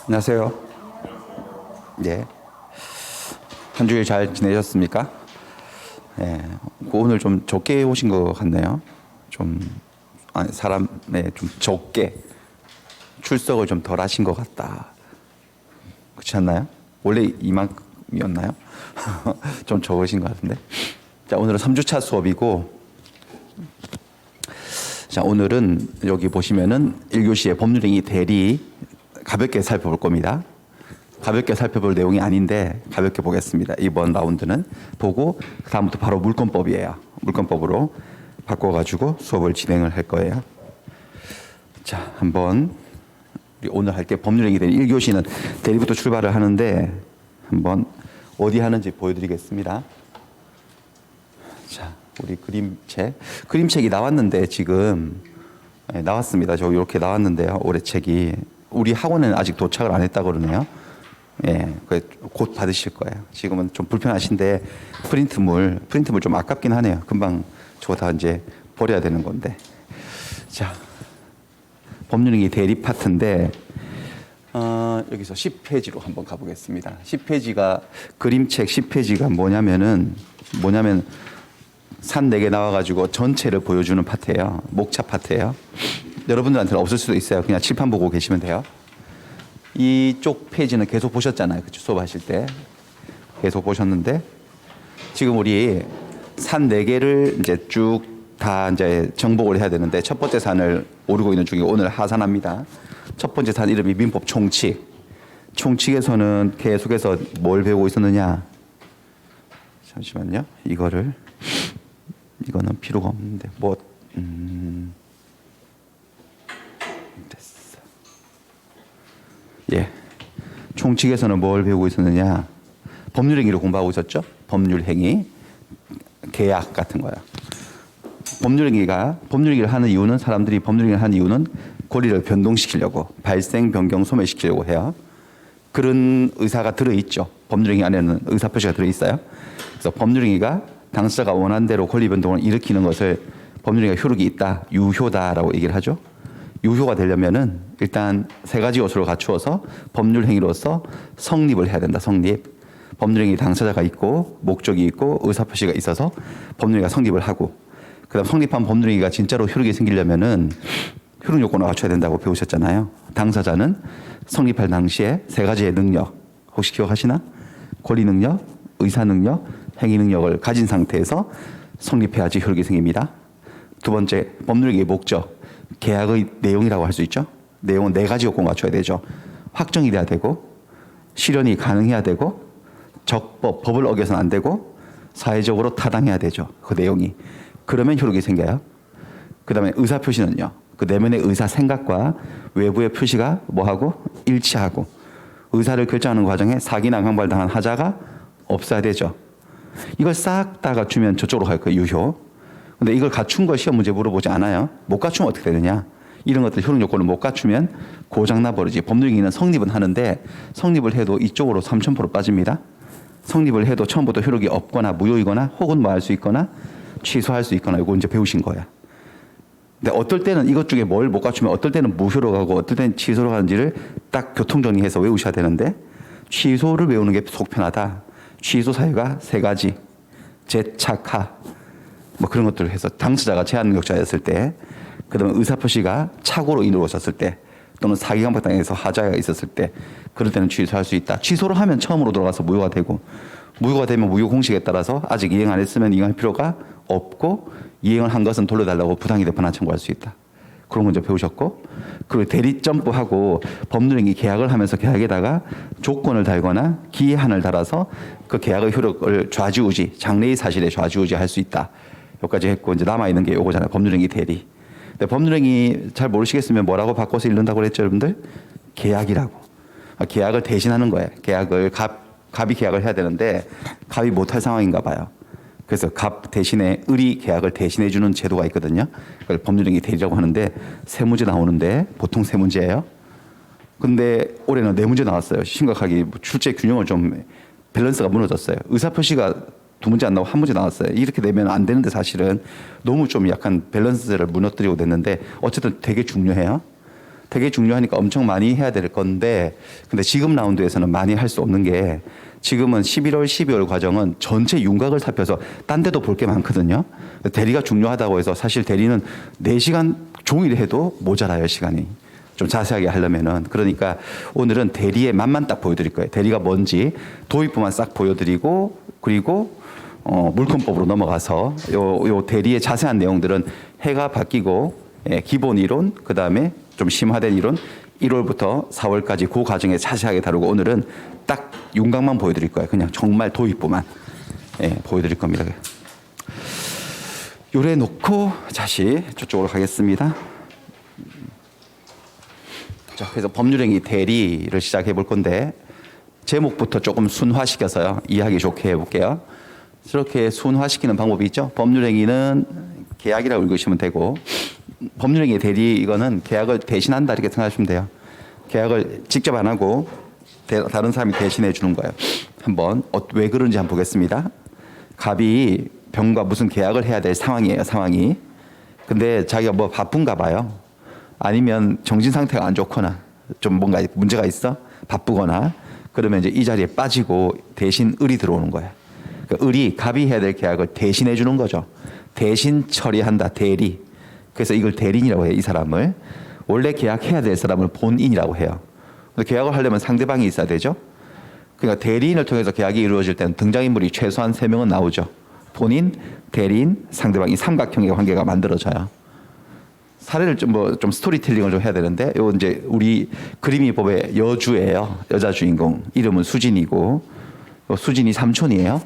안녕하세요. 네. 한 주일 잘 지내셨습니까? 네. 오늘 좀 적게 오신 것 같네요. 사람에 좀 적게 출석을 좀 덜 하신 것 같다. 그렇지 않나요? 원래 이만큼이었나요? 좀 적으신 것 같은데. 자, 오늘은 3주차 수업이고, 자, 오늘은 여기 보시면은 1교시의 법률행위 대리 가볍게 살펴볼 겁니다. 가볍게 살펴볼 내용이 아닌데 가볍게 보겠습니다. 이번 라운드는 보고 다음부터 바로 물권법이에요. 물권법으로 바꿔가지고 수업을 진행을 할 거예요. 자, 한번 우리 오늘 할 게 법률행위 대리 1교시는 대리부터 출발을 하는데 한번 어디 하는지 보여드리겠습니다. 자, 우리 그림책이 나왔는데 지금 나왔습니다. 저 이렇게 나왔는데요. 올해 책이 우리 학원에는 아직 도착을 안 했다 그러네요. 예, 곧 받으실 거예요. 지금은 좀 불편하신데 프린트물 좀 아깝긴 하네요. 금방 저거 다 이제 버려야 되는 건데. 자, 법률행위 대리 파트인데 여기서 10페이지로 한번 가보겠습니다. 10페이지가 그림책 10페이지가 뭐냐면 산 4개 나와가지고 전체를 보여주는 파트예요. 목차 파트예요. 여러분들한테는 없을 수도 있어요. 그냥 칠판 보고 계시면 돼요. 이쪽 페이지는 계속 보셨잖아요. 그쵸? 수업하실 때. 계속 보셨는데, 지금 우리 산 4개를 이제 쭉 다 이제 정복을 해야 되는데, 첫 번째 산을 오르고 있는 중에 오늘 하산합니다. 첫 번째 산 이름이 민법 총칙. 총칙에서는 계속해서 뭘 배우고 있었느냐. 잠시만요. 이거는 필요가 없는데, 됐어. 예. 총칙에서는 뭘 배우고 있었느냐. 법률행위를 공부하고 있었죠. 법률행위. 계약 같은 거야. 법률행위를 하는 이유는 사람들이 법률행위를 하는 이유는 권리를 변동시키려고, 발생, 변경, 소멸시키려고 해요. 그런 의사가 들어있죠. 법률행위 안에는 의사표시가 들어있어요. 그래서 법률행위가 당사자가 원하는 대로 권리 변동을 일으키는 것을 법률행위가 효력이 있다, 유효다라고 얘기를 하죠. 유효가 되려면은 일단 3가지 요소를 갖추어서 법률행위로서 성립을 해야 된다. 성립. 법률행위 당사자가 있고 목적이 있고 의사표시가 있어서 법률행위가 성립을 하고, 그다음 성립한 법률행위가 진짜로 효력이 생기려면은 효력 요건을 갖춰야 된다고 배우셨잖아요. 당사자는 성립할 당시에 3가지의 능력, 혹시 기억하시나? 권리 능력, 의사 능력, 행위 능력을 가진 상태에서 성립해야지 효력이 생깁니다. 두 번째, 법률행위의 목적, 계약의 내용이라고 할 수 있죠. 내용은 4가지 요건을 갖춰야 되죠. 확정이 돼야 되고, 실현이 가능해야 되고, 법을 어겨서는 안 되고, 사회적으로 타당해야 되죠. 그 내용이. 그러면 효력이 생겨요. 그 다음에 의사표시는요. 그 내면의 의사 생각과 외부의 표시가 뭐하고? 일치하고, 의사를 결정하는 과정에 사기나 강발당한 하자가 없어야 되죠. 이걸 싹 다 갖추면 저쪽으로 갈 거예요. 유효. 근데 이걸 갖춘 걸 시험 문제 물어보지 않아요. 못 갖추면 어떻게 되느냐. 이런 것들 효력 요건을 못 갖추면 고장나 버리지. 법률행위는 성립은 하는데 성립을 해도 이쪽으로 3000% 빠집니다. 성립을 해도 처음부터 효력이 없거나 무효이거나 혹은 뭐 할 수 있거나 취소할 수 있거나 이거 이제 배우신 거야. 근데 어떨 때는 이것 중에 뭘 못 갖추면 어떨 때는 무효로 가고 어떨 때는 취소로 가는지를 딱 교통정리해서 외우셔야 되는데, 취소를 외우는 게 속 편하다. 취소 사유가 3가지. 재착하. 뭐 그런 것들을 해서 당사자가 제한 능력자였을 때, 그다음에 의사표시가 착오로 이루어졌을 때, 또는 사기강박당해서 하자가 있었을 때, 그럴 때는 취소할 수 있다. 취소를 하면 처음으로 돌아가서 무효가 되고, 무효가 되면 무효 공식에 따라서 아직 이행 안 했으면 이행할 필요가 없고, 이행을 한 것은 돌려달라고 부당이득 반환 청구할 수 있다. 그런 거 이제 배우셨고, 그리고 대리 점프하고 법률행위 계약을 하면서 계약에다가 조건을 달거나 기한을 달아서 그 계약의 효력을 좌지우지, 장래의 사실에 좌지우지 할 수 있다. 여기까지 했고, 이제 남아있는 게 요거잖아요. 법률행위 대리. 근데 법률행위 잘 모르시겠으면 뭐라고 바꿔서 읽는다고 그랬죠, 여러분들? 계약이라고. 계약을 대신하는 거예요. 갑이 계약을 해야 되는데 갑이 못할 상황인가 봐요. 그래서 갑 대신에 을이 계약을 대신해 주는 제도가 있거든요. 그걸 법률행위 대리라고 하는데 3문제 나오는데 보통 3문제예요. 근데 올해는 4문제 나왔어요. 심각하게 출제 균형을 좀 밸런스가 무너졌어요. 의사표시가 2문제 안 나오고 1문제 나왔어요. 이렇게 되면 안 되는데 사실은 너무 좀 약간 밸런스를 무너뜨리고 됐는데 어쨌든 되게 중요해요. 되게 중요하니까 엄청 많이 해야 될 건데 근데 지금 라운드에서는 많이 할 수 없는 게 지금은 11월, 12월 과정은 전체 윤곽을 살펴서 딴 데도 볼 게 많거든요. 대리가 중요하다고 해서 사실 대리는 4시간 종일 해도 모자라요, 시간이. 좀 자세하게 하려면은. 그러니까 오늘은 대리의 맛만 딱 보여드릴 거예요. 대리가 뭔지 도입부만 싹 보여드리고 그리고 물권법으로 넘어가서 요 대리의 자세한 내용들은 해가 바뀌고 기본 이론, 그 다음에 좀 심화된 이론, 1월부터 4월까지 그 과정에 자세하게 다루고 오늘은 딱 윤곽만 보여드릴 거예요. 그냥 정말 도입부만 보여드릴 겁니다. 요래 놓고 다시 저쪽으로 가겠습니다. 자, 그래서 법률행위 대리를 시작해 볼 건데 제목부터 조금 순화시켜서요. 이해하기 좋게 해볼게요. 저렇게 순화시키는 방법이 있죠. 법률행위는 계약이라고 읽으시면 되고 법률행위 대리 이거는 계약을 대신한다 이렇게 생각하시면 돼요. 계약을 직접 안 하고 다른 사람이 대신해 주는 거예요. 한번 왜 그런지 한번 보겠습니다. 갑이 병과 무슨 계약을 해야 될 상황이에요. 상황이. 근데 자기가 뭐 바쁜가 봐요. 아니면 정신 상태가 안 좋거나 좀 뭔가 문제가 있어 바쁘거나 그러면 이제 이 자리에 빠지고 대신 을이 들어오는 거예요. 그러니까 을이 갑이 해야 될 계약을 대신해 주는 거죠. 대신 처리한다. 대리. 그래서 이걸 대리인이라고 해요. 이 사람을. 원래 계약해야 될 사람을 본인이라고 해요. 근데 계약을 하려면 상대방이 있어야 되죠. 그러니까 대리인을 통해서 계약이 이루어질 때는 등장인물이 최소한 3명은 나오죠. 본인, 대리인, 상대방 이 삼각형의 관계가 만들어져요. 사례를 좀 스토리텔링을 좀 해야 되는데 요 이제 우리 그림이법의 여주예요. 여자 주인공. 이름은 수진이고 수진이 삼촌이에요.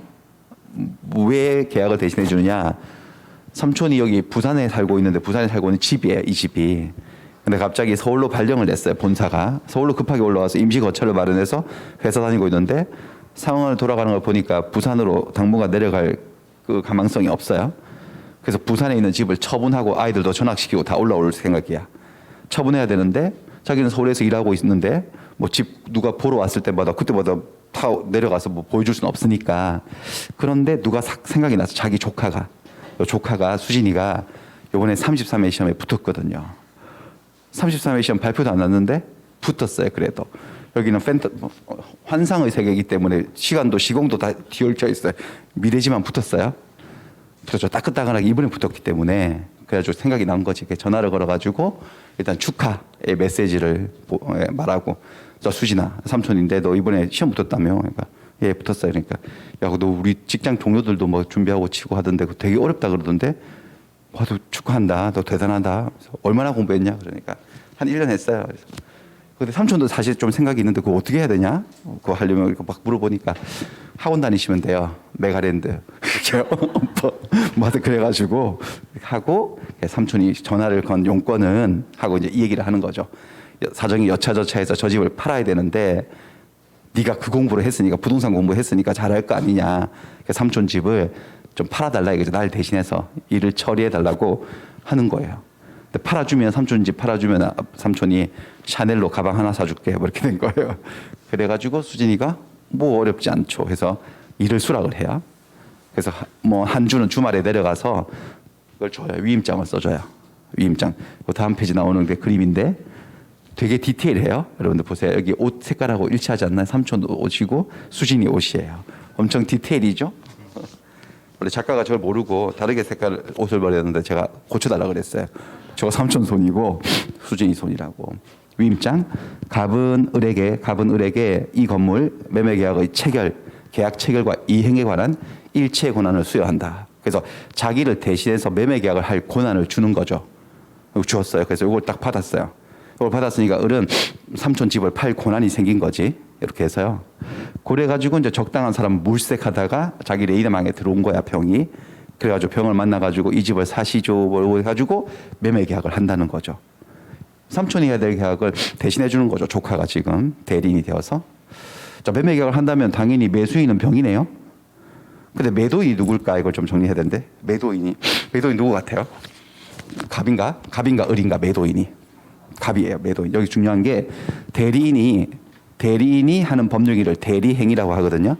왜 계약을 대신해 주느냐? 삼촌이 여기 부산에 살고 있는데 부산에 살고 있는 집이에요. 이 집이. 근데 갑자기 서울로 발령을 냈어요. 본사가. 서울로 급하게 올라와서 임시 거처를 마련해서 회사 다니고 있는데 상황을 돌아가는 걸 보니까 부산으로 당분간 내려갈 그 가망성이 없어요. 그래서 부산에 있는 집을 처분하고 아이들도 전학시키고 다 올라올 생각이야. 처분해야 되는데 자기는 서울에서 일하고 있는데 뭐 집 누가 보러 왔을 때마다 그때마다 다 내려가서 뭐 보여줄 수는 없으니까. 그런데 누가 생각이 나서 자기 조카가 수진이가 이번에 33회 시험에 붙었거든요. 33회 시험 발표도 안 났는데 붙었어요. 그래도 여기는 환상의 세계이기 때문에 시간도 시공도 다 뒤얽혀 있어요. 미래지만 붙었어요. 그렇죠. 따끈따끈하게 이번에 붙었기 때문에 그래가지고 생각이 난 거지. 전화를 걸어가지고 일단 축하의 메시지를 말하고 저 수진아 삼촌인데 너 이번에 시험 붙었다며. 그러니까 예 붙었어요. 그러니까 야 너 우리 직장 동료들도 뭐 준비하고 치고 하던데 되게 어렵다 그러던데 와도 축하한다. 너 대단하다. 그래서 얼마나 공부했냐? 그러니까 한 1년 했어요. 그래서 근데 삼촌도 사실 좀 생각이 있는데 그거 어떻게 해야 되냐? 그거 하려면 이렇게 막 물어보니까 학원 다니시면 돼요. 메가랜드. 맞아. 그래가지고 하고 삼촌이 전화를 건 용건은 하고 이제 이 얘기를 하는 거죠. 사정이 여차저차해서 저 집을 팔아야 되는데 네가 그 공부를 했으니까 부동산 공부했으니까 잘할 거 아니냐. 삼촌 집을 좀 팔아달라 이거죠. 날 대신해서 일을 처리해달라고 하는 거예요. 근데 팔아주면 삼촌 집 팔아주면 삼촌이 샤넬로 가방 하나 사줄게 뭐 이렇게 된 거예요. 그래가지고 수진이가 뭐 어렵지 않죠. 해서 일을 수락을 해요. 그래서 뭐 한 주는 주말에 내려가서 그걸 줘요. 위임장을 써줘요. 위임장. 그 다음 페이지 나오는 게 그림인데 되게 디테일해요. 여러분들 보세요. 여기 옷 색깔하고 일치하지 않나요? 삼촌 옷이고 수진이 옷이에요. 엄청 디테일이죠. 원래 작가가 저를 모르고 다르게 색깔 옷을 버렸는데 제가 고쳐달라고 그랬어요. 저거 삼촌 손이고 수진이 손이라고. 위임장. 갑은 을에게 이 건물 매매계약의 계약 체결과 이행에 관한 일체의 권한을 수여한다. 그래서 자기를 대신해서 매매계약을 할 권한을 주는 거죠. 주었어요. 그래서 이걸 딱 받았어요. 이걸 받았으니까 을은 삼촌 집을 팔 권한이 생긴 거지. 이렇게 해서요. 그래가지고 이제 적당한 사람 물색하다가 자기 레이더망에 들어온 거야, 병이. 그래가지고 병을 만나가지고 이 집을 사시죠. 뭐 해가지고 매매계약을 한다는 거죠. 삼촌이 해야 될 계약을 대신해 주는 거죠. 조카가 지금 대리인이 되어서. 자, 매매계약을 한다면 당연히 매수인은 병이네요. 근데 매도인이 누굴까? 이걸 좀 정리해야 되는데. 매도인 누구 같아요? 갑인가 을인가? 매도인이. 갑이에요. 매도인. 여기 중요한 게 대리인이 하는 법률행위를 대리행위라고 하거든요.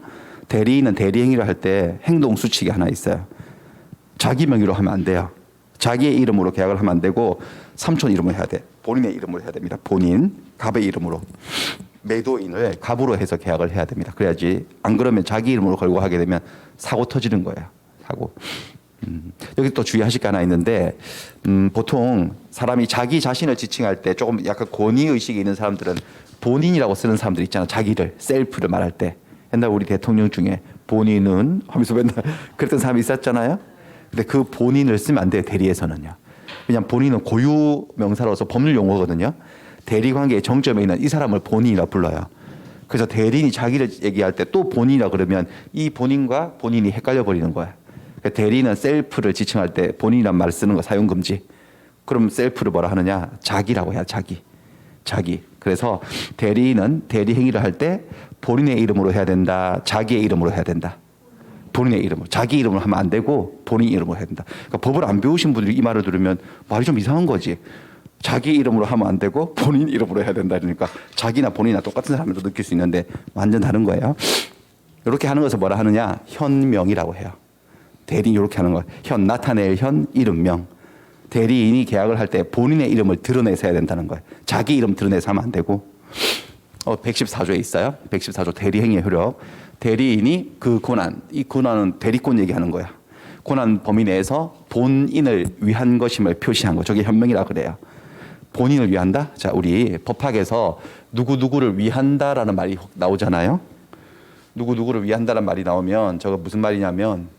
대리인은 대리행위를 할 때 행동 수칙이 하나 있어요. 자기 명의로 하면 안 돼요. 자기의 이름으로 계약을 하면 안 되고 삼촌 이름으로 해야 돼. 본인의 이름으로 해야 됩니다. 본인, 갑의 이름으로. 매도인을 갑으로 해서 계약을 해야 됩니다. 그래야지 안 그러면 자기 이름으로 걸고 하게 되면 사고 터지는 거예요. 사고. 여기 또 주의하실 게 하나 있는데 보통 사람이 자기 자신을 지칭할 때 조금 약간 권위의식이 있는 사람들은 본인이라고 쓰는 사람들 있잖아. 자기를, 셀프를 말할 때. 옛날 우리 대통령 중에 본인은 하면서 맨날 그랬던 사람이 있었잖아요. 근데 그 본인을 쓰면 안 돼요. 대리에서는요. 왜냐하면 본인은 고유 명사로서 법률 용어거든요. 대리 관계의 정점에 있는 이 사람을 본인이라 불러요. 그래서 대리인이 자기를 얘기할 때 또 본인이라 그러면 이 본인과 본인이 헷갈려 버리는 거야. 그러니까 대리는 셀프를 지칭할 때 본인이란 말을 쓰는 거 사용 금지. 그럼 셀프를 뭐라 하느냐? 자기라고 해야 자기. 자기. 그래서 대리인은 대리 행위를 할 때 본인의 이름으로 해야 된다. 자기의 이름으로 해야 된다. 본인의 이름으로. 자기 이름으로 하면 안 되고 본인 이름으로 해야 된다. 그러니까 법을 안 배우신 분들이 이 말을 들으면 말이 좀 이상한 거지. 자기 이름으로 하면 안 되고 본인 이름으로 해야 된다. 그러니까 자기나 본인이나 똑같은 사람으로 느낄 수 있는데 완전 다른 거예요. 이렇게 하는 것을 뭐라 하느냐? 현명이라고 해요. 대리인 이렇게 하는 거. 현, 나타낼 현, 이름명. 대리인이 계약을 할 때 본인의 이름을 드러내서 해야 된다는 거예요. 자기 이름 드러내서 하면 안 되고. 114조에 있어요. 114조 대리행위의 효력. 대리인이 그 권한, 이 권한은 대리권 얘기하는 거야. 권한 범위 내에서 본인을 위한 것임을 표시한 거. 저게 현명이라 그래요. 본인을 위한다? 자, 우리 법학에서 누구누구를 위한다라는 말이 나오잖아요. 누구누구를 위한다라는 말이 나오면 저거 무슨 말이냐면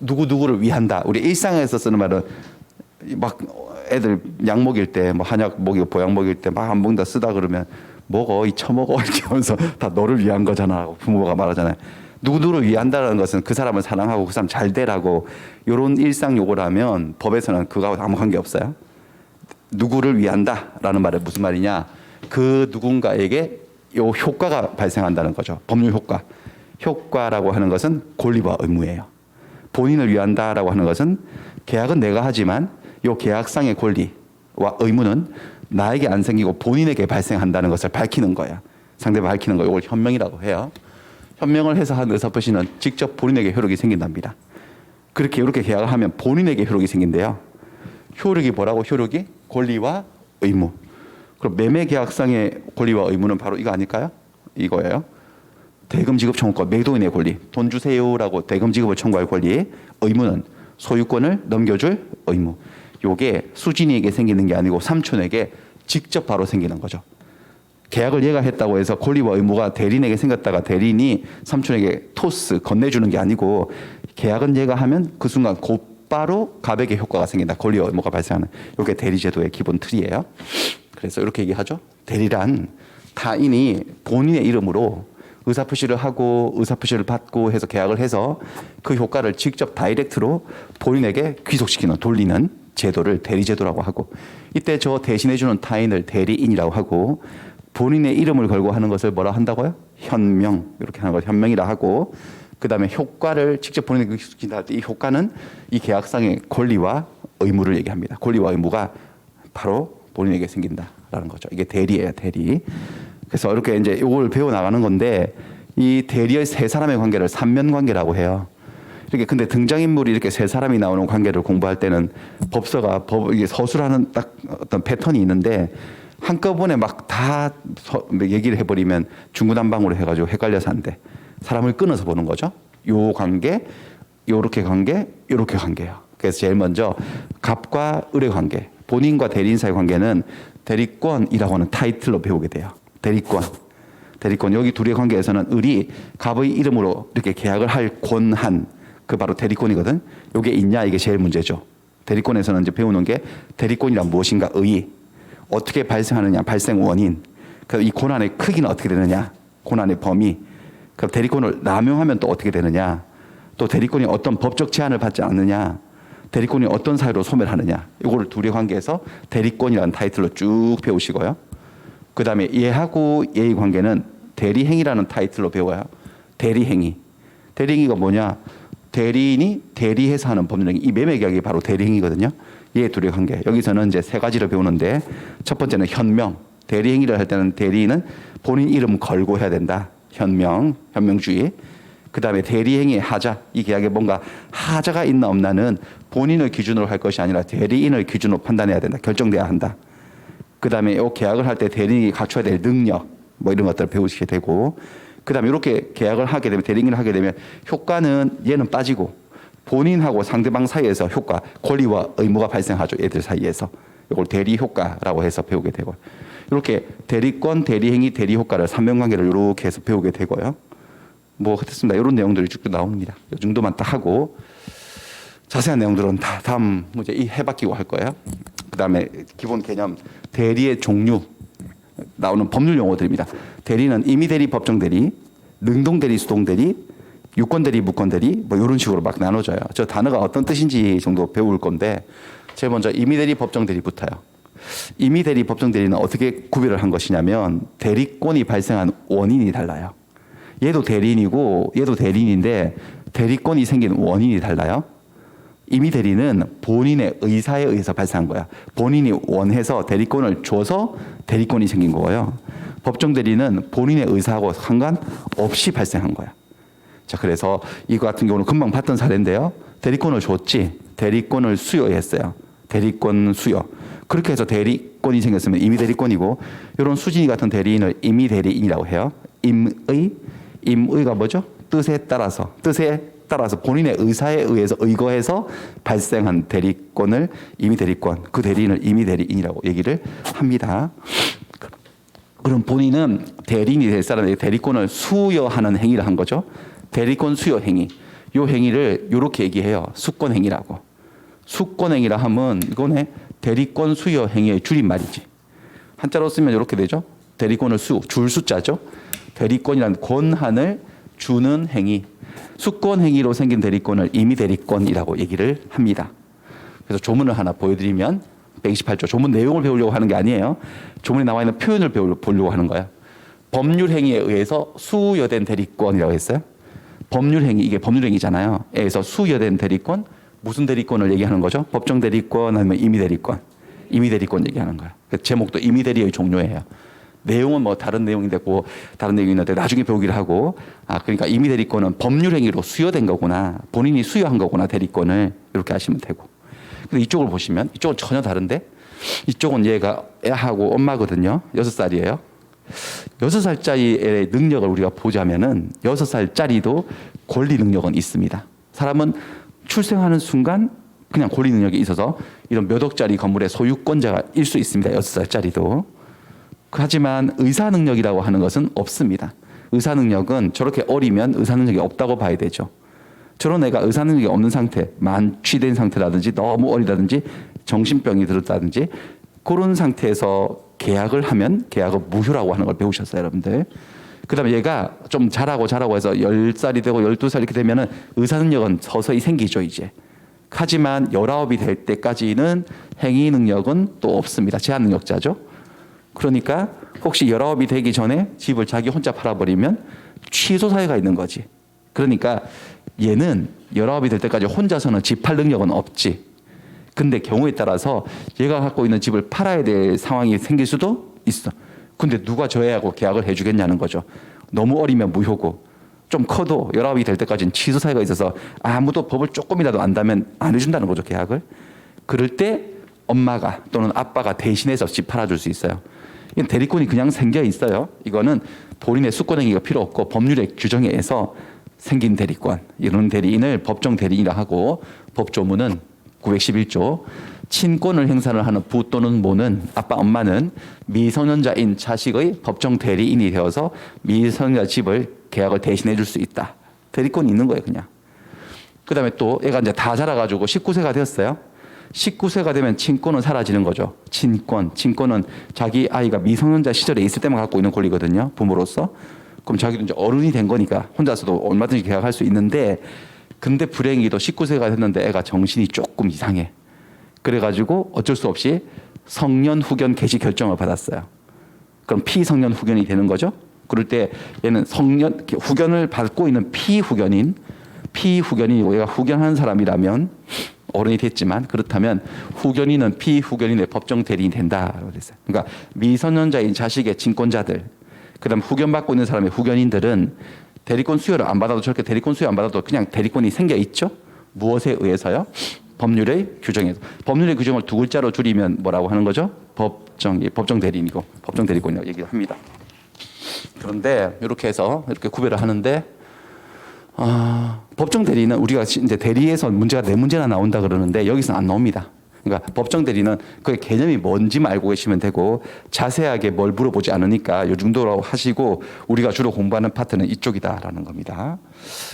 누구누구를 위한다. 우리 일상에서 쓰는 말은 막 애들 약 먹일 때, 뭐 한약 먹이고 보약 먹일 때 막 안 먹는다 쓰다 그러면 먹어, 이 처먹어 이렇게 하면서 다 너를 위한 거잖아. 부모가 말하잖아요. 누구누구를 위한다는 것은 그 사람을 사랑하고 그 사람 잘 되라고 이런 일상 요구를 하면 법에서는 그거하고 아무 관계 없어요. 누구를 위한다라는 말은 무슨 말이냐? 그 누군가에게 요 효과가 발생한다는 거죠. 법률 효과. 효과라고 하는 것은 권리와 의무예요. 본인을 위한다라고 하는 것은 계약은 내가 하지만 요 계약상의 권리와 의무는 나에게 안 생기고 본인에게 발생한다는 것을 밝히는 거예요. 상대방 밝히는 거 이걸 현명이라고 해요. 현명을 해서 한 의사표시는 직접 본인에게 효력이 생긴답니다. 그렇게 이렇게 계약을 하면 본인에게 효력이 생긴대요. 효력이 뭐라고? 효력이 권리와 의무. 그럼 매매 계약상의 권리와 의무는 바로 이거 아닐까요? 이거예요. 대금 지급 청구권, 매도인의 권리, 돈 주세요라고 대금 지급을 청구할 권리, 의무는 소유권을 넘겨줄 의무. 요게 수진이에게 생기는 게 아니고 삼촌에게 직접 바로 생기는 거죠. 계약을 얘가 했다고 해서 권리와 의무가 대리인에게 생겼다가 대리인이 삼촌에게 토스 건네주는 게 아니고 계약은 얘가 하면 그 순간 곧바로 갑에게 효과가 생긴다. 권리와 의무가 발생하는. 이게 대리제도의 기본 틀이에요. 그래서 이렇게 얘기하죠. 대리란 타인이 본인의 이름으로 의사표시를 하고 의사표시를 받고 해서 계약을 해서 그 효과를 직접 다이렉트로 본인에게 귀속시키는 돌리는 제도를 대리제도라고 하고 이때 저 대신해주는 타인을 대리인이라고 하고 본인의 이름을 걸고 하는 것을 뭐라 한다고요? 현명. 이렇게 하는 걸 현명이라 하고 그 다음에 효과를 직접 본인에게 귀속시킨다 할 때 이 효과는 이 계약상의 권리와 의무를 얘기합니다. 권리와 의무가 바로 본인에게 생긴다라는 거죠. 이게 대리예요, 대리. 그래서 이렇게 이제 이걸 배워 나가는 건데 이 대리의 세 사람의 관계를 삼면 관계라고 해요. 이렇게 근데 등장인물이 이렇게 세 사람이 나오는 관계를 공부할 때는 법서가 이게 서술하는 딱 어떤 패턴이 있는데 한꺼번에 막 다 얘기를 해버리면 중구난방으로 해가지고 헷갈려서 안 돼. 사람을 끊어서 보는 거죠. 요 관계, 요렇게 관계, 요렇게 관계예요. 그래서 제일 먼저 갑과 을의 관계, 본인과 대리인 사이의 관계는 대리권이라고 하는 타이틀로 배우게 돼요. 대리권. 여기 둘의 관계에서는 을이 갑의 이름으로 이렇게 계약을 할 권한, 그 바로 대리권이거든. 이게 있냐 이게 제일 문제죠. 대리권에서는 이제 배우는 게 대리권이란 무엇인가, 의, 어떻게 발생하느냐, 발생 원인, 이 권한의 크기는 어떻게 되느냐, 권한의 범위, 그 대리권을 남용하면 또 어떻게 되느냐, 또 대리권이 어떤 법적 제한을 받지 않느냐, 대리권이 어떤 사유로 소멸하느냐, 이거를 둘의 관계에서 대리권이라는 타이틀로 쭉 배우시고요. 그 다음에 얘하고 얘의 관계는 대리행위라는 타이틀로 배워요. 대리행위. 대리행위가 뭐냐? 대리인이 대리해서 하는 법률행위. 이 매매계약이 바로 대리행위거든요. 얘 둘의 관계. 여기서는 이제 세 가지를 배우는데 첫 번째는 현명. 대리행위를 할 때는 대리인은 본인 이름 걸고 해야 된다. 현명주의. 그다음에 대리행위의 하자, 이 계약에 뭔가 하자가 있나 없나는 본인을 기준으로 할 것이 아니라 대리인을 기준으로 판단해야 된다. 결정돼야 한다. 그다음에 이 계약을 할 때 대리인이 갖춰야 될 능력, 뭐 이런 것들을 배우시게 되고, 그다음에 이렇게 계약을 하게 되면, 대리인을 하게 되면 효과는 얘는 빠지고 본인하고 상대방 사이에서 효과, 권리와 의무가 발생하죠. 얘들 사이에서. 이걸 대리 효과라고 해서 배우게 되고, 이렇게 대리권, 대리행위, 대리 효과를 삼명관계를 이렇게 해서 배우게 되고요. 뭐 됐습니다. 이런 내용들이 쭉 나옵니다. 이 정도만 딱 하고 자세한 내용들은 다 다음 문제 이 해바뀌고 할 거예요. 그다음에 기본 개념 대리의 종류 나오는 법률 용어들입니다. 대리는 임의대리, 법정대리, 능동대리, 수동대리, 유권대리, 무권대리 뭐 이런 식으로 막 나눠져요. 저 단어가 어떤 뜻인지 정도 배울 건데 제일 먼저 임의대리, 법정대리부터요. 임의대리, 법정대리는 어떻게 구별을 한 것이냐면 대리권이 발생한 원인이 달라요. 얘도 대리인이고 얘도 대리인인데 대리권이 생긴 원인이 달라요. 임의대리는 본인의 의사에 의해서 발생한 거야. 본인이 원해서 대리권을 줘서 대리권이 생긴 거고요. 법정대리는 본인의 의사하고 상관없이 발생한 거야. 자, 그래서 이거 같은 경우는 금방 봤던 사례인데요. 대리권을 줬지. 대리권을 수여했어요. 대리권 수여. 그렇게 해서 대리권이 생겼으면 임의대리권이고, 이런 수진이 같은 대리인을 임의대리인이라고 해요. 임의가 뭐죠? 뜻에 따라서 본인의 의사에 의해서 의거해서 발생한 대리권을 임의대리권, 그 대리인을 임의대리인이라고 얘기를 합니다. 그럼 본인은 대리인이 될 사람에게 대리권을 수여하는 행위를 한 거죠. 대리권 수여 행위. 이 행위를 이렇게 얘기해요. 수권행위라고. 수권행위라 하면 이거네 대리권 수여 행위의 줄임말이지. 한자로 쓰면 이렇게 되죠. 대리권을 줄 숫자죠. 대리권이란 권한을 주는 행위. 수권 행위로 생긴 대리권을 임의대리권이라고 얘기를 합니다. 그래서 조문을 하나 보여드리면 128조 조문 내용을 배우려고 하는 게 아니에요. 조문에 나와 있는 표현을 보려고 하는 거예요. 법률 행위에 의해서 수여된 대리권이라고 했어요. 법률 행위, 이게 법률 행위잖아요. 에서 수여된 대리권, 무슨 대리권을 얘기하는 거죠? 법정 대리권 아니면 임의대리권. 임의대리권 얘기하는 거예요. 제목도 임의대리의 종류예요. 내용은 뭐 다른 내용인데 다른 내용이 있는데 나중에 배우기를 하고, 그러니까 임의대리권은 법률 행위로 수여된 거구나, 본인이 수여한 거구나, 대리권을 이렇게 하시면 되고. 근데 이쪽을 보시면 이쪽은 전혀 다른데, 이쪽은 얘가 애하고 엄마거든요. 6살이에요. 6살짜리의 능력을 우리가 보자면은 6살짜리도 권리 능력은 있습니다. 사람은 출생하는 순간 그냥 권리 능력이 있어서 이런 몇 억짜리 건물의 소유권자가 일 수 있습니다. 6살짜리도. 하지만 의사 능력이라고 하는 것은 없습니다. 의사 능력은 저렇게 어리면 의사 능력이 없다고 봐야 되죠. 저런 애가 의사 능력이 없는 상태, 만취된 상태라든지 너무 어리다든지 정신병이 들었다든지 그런 상태에서 계약을 하면 계약은 무효라고 하는 걸 배우셨어요, 여러분들. 그다음에 얘가 좀 자라고 해서 10살이 되고 12살 이렇게 되면은 의사 능력은 서서히 생기죠, 이제. 하지만 19이 될 때까지는 행위 능력은 또 없습니다. 제한 능력자죠. 그러니까 혹시 19이 되기 전에 집을 자기 혼자 팔아버리면 취소 사유가 있는 거지. 그러니까 얘는 19이 될 때까지 혼자서는 집 팔 능력은 없지. 근데 경우에 따라서 얘가 갖고 있는 집을 팔아야 될 상황이 생길 수도 있어. 근데 누가 저 애하고 계약을 해주겠냐는 거죠. 너무 어리면 무효고, 좀 커도 19이 될 때까지는 취소 사유가 있어서 아무도 법을 조금이라도 안다면 안 해준다는 거죠, 계약을. 그럴 때 엄마가 또는 아빠가 대신해서 집 팔아줄 수 있어요. 이건 대리권이 그냥 생겨 있어요. 이거는 본인의 수권행위가 필요 없고 법률의 규정에 의해서 생긴 대리권, 이런 대리인을 법정 대리인이라 하고, 법조문은 911조 친권을 행사를 하는 부 또는 모는, 아빠 엄마는 미성년자인 자식의 법정 대리인이 되어서 미성년자 집을 계약을 대신해 줄 수 있다. 대리권이 있는 거예요, 그냥. 그다음에 또 얘가 이제 다 자라가지고 19세가 되었어요. 19세가 되면 친권은 사라지는 거죠. 친권은 자기 아이가 미성년자 시절에 있을 때만 갖고 있는 권리거든요, 부모로서. 그럼 자기도 이제 어른이 된 거니까 혼자서도 얼마든지 계약할 수 있는데, 근데 불행히도 19세가 됐는데 애가 정신이 조금 이상해. 그래가지고 어쩔 수 없이 성년 후견 개시 결정을 받았어요. 그럼 피성년 후견이 되는 거죠. 그럴 때 얘는 후견을 받고 있는 피후견인이고, 얘가 후견하는 사람이라면 어른이 됐지만, 그렇다면 후견인은 피후견인의 법정 대리인이 된다라고 그랬어요. 그러니까 미성년자인 자식의 친권자들, 그다음 후견받고 있는 사람의 후견인들은 대리권 수여를 안 받아도 저렇게 대리권 수여 안 받아도 그냥 대리권이 생겨 있죠. 무엇에 의해서요? 법률의 규정에. 법률의 규정을 두 글자로 줄이면 뭐라고 하는 거죠? 법정 대리인이고 법정 대리권이라고 얘기를 합니다. 그런데 이렇게 해서 이렇게 구별을 하는데 법정 대리는 우리가 이제 대리에서 문제가 네 문제나 나온다 그러는데 여기서는 안 나옵니다. 그러니까 법정 대리는 그 개념이 뭔지만 알고 계시면 되고 자세하게 뭘 물어보지 않으니까 이 정도로 하시고 우리가 주로 공부하는 파트는 이쪽이다라는 겁니다.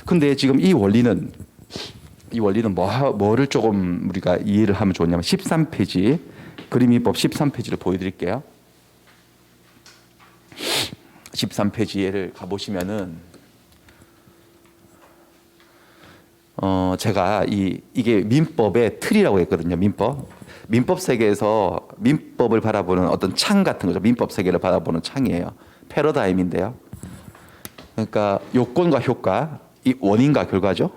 근데 지금 이 원리는 뭐를 조금 우리가 이해를 하면 좋냐면 13페이지 그림이법 13페이지를 보여드릴게요. 13페이지를 가보시면은 제가 이게 민법의 틀이라고 했거든요. 민법 세계에서 민법을 바라보는 어떤 창 같은 거죠. 민법 세계를 바라보는 창이에요. 패러다임인데요. 그러니까 요건과 효과, 이 원인과 결과죠.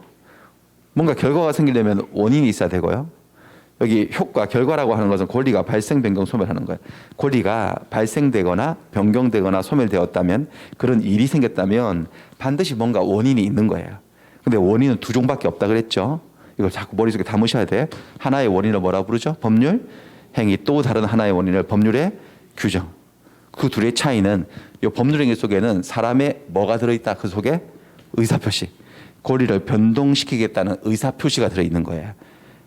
뭔가 결과가 생기려면 원인이 있어야 되고요. 여기 효과, 결과라고 하는 것은 권리가 발생, 변경, 소멸하는 거예요. 권리가 발생되거나 변경되거나 소멸되었다면 그런 일이 생겼다면 반드시 뭔가 원인이 있는 거예요. 근데 원인은 두 종밖에 없다 그랬죠. 이걸 자꾸 머릿속에 담으셔야 돼. 하나의 원인을 뭐라고 부르죠? 법률, 행위. 또 다른 하나의 원인을 법률의 규정. 그 둘의 차이는 이 법률 행위 속에는 사람의 뭐가 들어있다. 그 속에 의사표시. 권리를 변동시키겠다는 의사표시가 들어있는 거예요.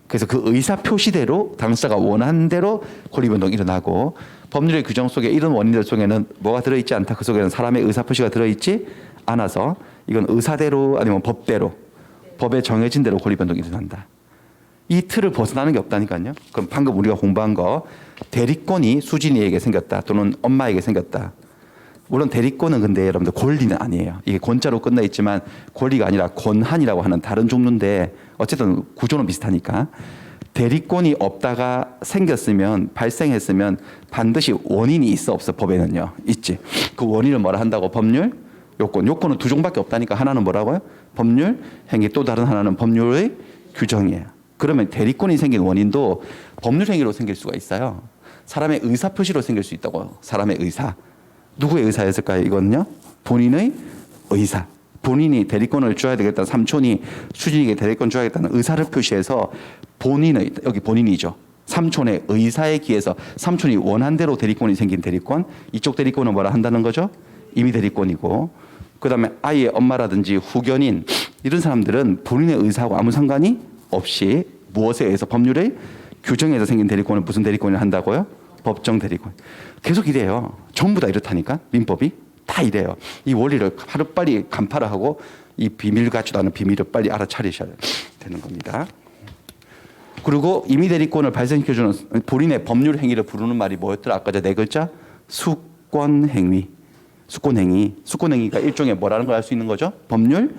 그래서 그 의사표시대로 당사자가 원하는 대로 권리 변동이 일어나고 법률의 규정 속에 이런 원인들 속에는 뭐가 들어있지 않다. 그 속에는 사람의 의사표시가 들어있지 않아서 이건 의사대로 아니면 법대로 법에 정해진 대로 권리 변동이 일어난다. 이 틀을 벗어나는 게 없다니까요. 그럼 방금 우리가 공부한 거 대리권이 수진이에게 생겼다 또는 엄마에게 생겼다. 물론 대리권은 근데 여러분들 권리는 아니에요. 이게 권자로 끝나 있지만 권리가 아니라 권한이라고 하는 다른 종류인데 어쨌든 구조는 비슷하니까 대리권이 없다가 생겼으면 발생했으면 반드시 원인이 있어 없어 법에는요. 있지. 그 원인을 뭐라 한다고? 법률, 요건. 요건은 두 종밖에 없다니까 하나는 뭐라고요? 법률, 행위. 또 다른 하나는 법률의 규정이에요. 그러면 대리권이 생긴 원인도 법률 행위로 생길 수가 있어요. 사람의 의사표시로 생길 수 있다고. 사람의 의사. 누구의 의사였을까요? 이거는요. 본인의 의사. 본인이 대리권을 줘야 되겠다. 삼촌이 수진이에게 대리권 줘야겠다는 의사를 표시해서 본인의, 여기 본인이죠. 삼촌의 의사에 기해서 삼촌이 원한 대로 대리권이 생긴 대리권. 이쪽 대리권은 뭐라 한다는 거죠? 임의 대리권이고. 그 다음에 아이의 엄마라든지 후견인 이런 사람들은 본인의 의사하고 아무 상관이 없이 무엇에 의해서 법률의 규정에서 생긴 대리권을 무슨 대리권을 한다고요? 법정 대리권. 계속 이래요. 전부 다 이렇다니까. 민법이 다 이래요. 이 원리를 하루빨리 간파를 하고 이 비밀 같지도 않은 비밀을 빨리 알아차리셔야 되는 겁니다. 그리고 임의 대리권을 발생시켜주는 본인의 법률 행위를 부르는 말이 뭐였더라? 아까 저 네 글자? 수권행위. 수권행위. 수권행위가 일종의 뭐라는 걸 알 수 있는 거죠? 법률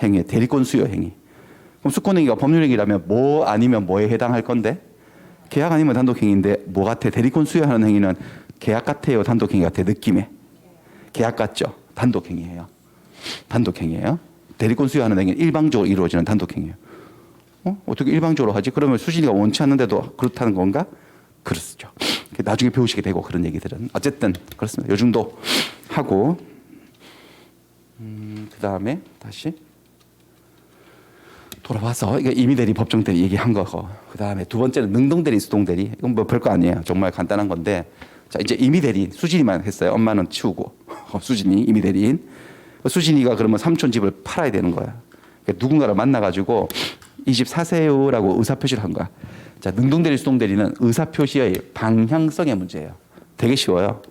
행위, 대리권 수여 행위. 그럼 수권행위가 법률 행위라면 뭐 아니면 뭐에 해당할 건데? 계약 아니면 단독행위인데 뭐 같아? 대리권 수여하는 행위는 계약 같아요? 단독행위 같아요? 느낌에. 계약 같죠? 단독행위예요. 단독행위예요. 대리권 수여하는 행위는 일방적으로 이루어지는 단독행위예요. 어떻게 일방적으로 하지? 그러면 수진이가 원치 않는데도 그렇다는 건가? 그렇죠. 나중에 배우시게 되고 그런 얘기들은. 어쨌든 그렇습니다. 요 정도 하고 그 다음에 다시 돌아와서 이거 임의대리, 법정대리 얘기한 거고 그 다음에 두 번째는 능동대리, 수동대리. 이건 뭐 별거 아니에요. 정말 간단한 건데 자 이제 임의대리 수진이만 했어요. 엄마는 치우고 수진이 임의대리인. 수진이가 그러면 삼촌 집을 팔아야 되는 거야. 그러니까 누군가를 만나가지고 이 집 사세요라고 의사표시를 한 거야. 자 능동대리, 수동대리는 의사표시의 방향성의 문제예요. 되게 쉬워요.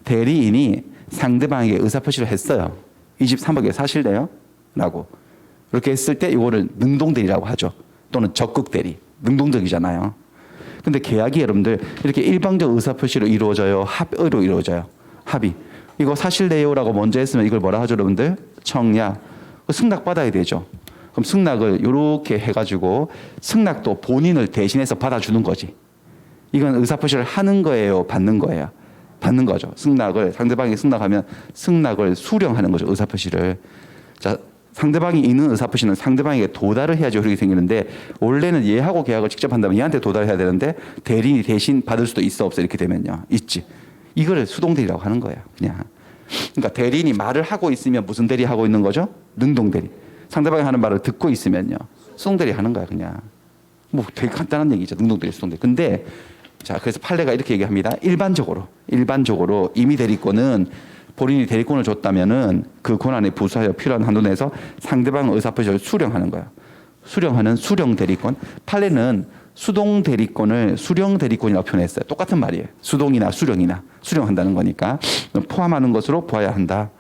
대리인이 상대방에게 의사표시를 했어요. 이 집 3억에 사실래요? 라고. 그렇게 했을 때 이거를 능동대리라고 하죠. 또는 적극대리. 능동적이잖아요. 근데 계약이 여러분들 이렇게 일방적 의사표시로 이루어져요? 합의로 이루어져요? 합의. 이거 사실래요라고 먼저 했으면 이걸 뭐라 하죠 여러분들? 청약. 승낙 받아야 되죠. 그럼 승낙을 이렇게 해가지고 승낙도 본인을 대신해서 받아주는 거지. 이건 의사표시를 하는 거예요? 받는 거예요? 받는 거죠. 승낙을 상대방이 승낙하면 승낙을 수령하는 거죠. 의사표시를. 자 상대방이 있는 의사표시는 상대방에게 도달을 해야지 그렇게 생기는데 원래는 얘하고 계약을 직접 한다면 얘한테 도달해야 되는데 대리인이 대신 받을 수도 있어 없어 이렇게 되면요. 있지. 이걸 수동대리라고 하는 거예요. 그냥. 그러니까 대리인이 말을 하고 있으면 무슨 대리 하고 있는 거죠? 능동 대리. 상대방이 하는 말을 듣고 있으면요, 수동 대리 하는 거야 그냥. 뭐 되게 간단한 얘기죠. 능동 대리, 수동 대리. 근데 자, 그래서 판례가 이렇게 얘기합니다. 일반적으로 임의 대리권은 본인이 대리권을 줬다면은 그 권한에 부수하여 필요한 한도 내에서 상대방 의사표시를 수령하는 거야. 수령하는 수령 대리권. 판례는 수동 대리권을 수령 대리권이라고 표현했어요. 똑같은 말이에요. 수동이나 수령이나 수령한다는 거니까 포함하는 것으로 보아야 한다.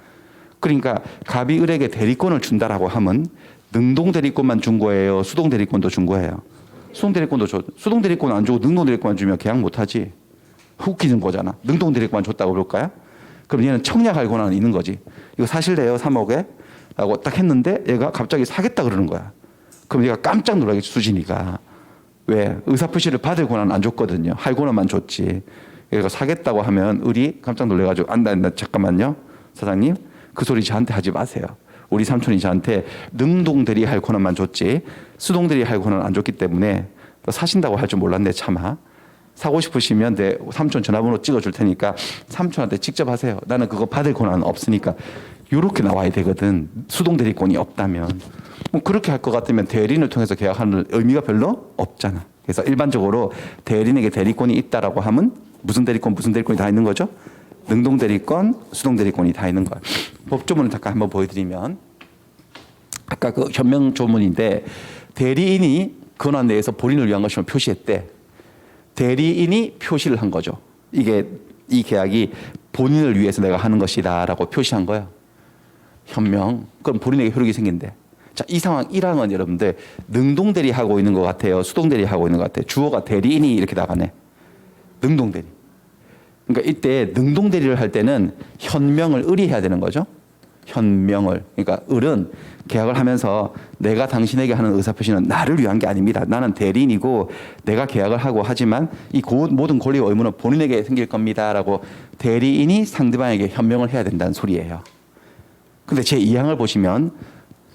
그러니까 갑이 을에게 대리권을 준다라고 하면 능동 대리권만 준 거예요? 수동 대리권도 준 거예요? 수동 대리권도 줘. 수동 대리권 안 주고 능동 대리권만 주면 계약 못 하지. 웃기는 거잖아. 능동 대리권 줬다고 그럴까요? 그럼 얘는 청약할 권한은 있는 거지. 이거 사실래요, 3억에? 라고 딱 했는데 얘가 갑자기 사겠다 그러는 거야. 그럼 얘가 깜짝 놀라겠지, 수진이가. 왜? 의사표시를 받을 권한은 안 줬거든요. 할 권한만 줬지. 얘가 사겠다고 하면 을이 깜짝 놀래가지고 안다, 잠깐만요. 사장님, 그 소리 저한테 하지 마세요. 우리 삼촌이 저한테 능동 대리할 권한만 줬지 수동 대리할 권한은 안 줬기 때문에 사신다고 할 줄 몰랐네 차마. 사고 싶으시면 내 삼촌 전화번호 찍어줄 테니까 삼촌한테 직접 하세요. 나는 그거 받을 권한은 없으니까. 이렇게 나와야 되거든. 수동 대리권이 없다면. 뭐 그렇게 할 것 같으면 대리인을 통해서 계약하는 의미가 별로 없잖아. 그래서 일반적으로 대리인에게 대리권이 있다라고 하면 무슨 대리권이 다 있는 거죠? 능동 대리권, 수동 대리권이 다 있는 거예요. 법조문을 잠깐 한번 보여드리면, 아까 그 현명 조문인데 대리인이 권한 내에서 본인을 위한 것임을 표시했대. 대리인이 표시를 한 거죠. 이 계약이 본인을 위해서 내가 하는 것이다라고 표시한 거야. 현명. 그럼 본인에게 효력이 생긴대. 자, 이 상황 1항은 여러분들 능동 대리하고 있는 것 같아요, 수동 대리하고 있는 것 같아요. 주어가 대리인이 이렇게 나가네. 능동 대리. 그러니까 이때 능동 대리를 할 때는 현명을 을이 해야 되는 거죠. 현명을. 그러니까 을은 계약을 하면서 내가 당신에게 하는 의사표시는 나를 위한 게 아닙니다. 나는 대리인이고 내가 계약을 하고 하지만 이 모든 권리와 의무는 본인에게 생길 겁니다라고 대리인이 상대방에게 현명을 해야 된다는 소리예요. 근데 제 2항을 보시면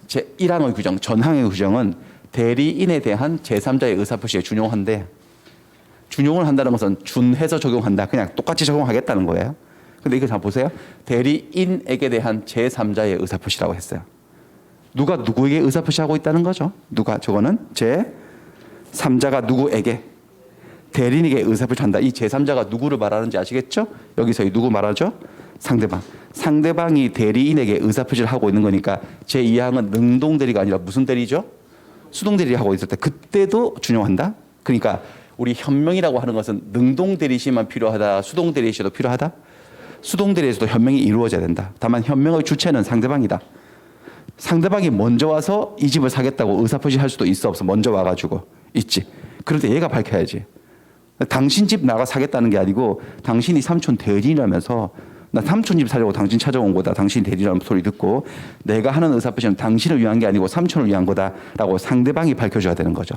제 1항의 규정, 전항의 규정은 대리인에 대한 제3자의 의사표시에 준용한대. 준용을 한다는 것은 준해서 적용한다. 그냥 똑같이 적용하겠다는 거예요. 근데 이거 잘 보세요. 대리인에게 대한 제3자의 의사표시라고 했어요. 누가 누구에게 의사표시하고 있다는 거죠? 저거는 제3자가 누구에게, 대리인에게 의사표시한다. 이 제3자가 누구를 말하는지 아시겠죠? 여기서 누구 말하죠? 상대방. 상대방이 대리인에게 의사표시를 하고 있는 거니까 제2항은 능동 대리가 아니라 무슨 대리죠? 수동 대리를 하고 있을 때 그때도 준용한다. 그러니까 우리 현명이라고 하는 것은 능동 대리시만 필요하다, 수동 대리시도 필요하다? 수동 대리에서도 현명이 이루어져야 된다. 다만 현명의 주체는 상대방이다. 상대방이 먼저 와서 이 집을 사겠다고 의사표시할 수도 있어, 없어? 먼저 와가지고 있지. 그럴 때 얘가 밝혀야지. 당신 집 나가 사겠다는 게 아니고 당신이 삼촌 대리인이라면서 나 삼촌 집 사려고 당신 찾아온 거다, 당신 대리라는 소리 듣고 내가 하는 의사표시는 당신을 위한 게 아니고 삼촌을 위한 거다라고 상대방이 밝혀줘야 되는 거죠.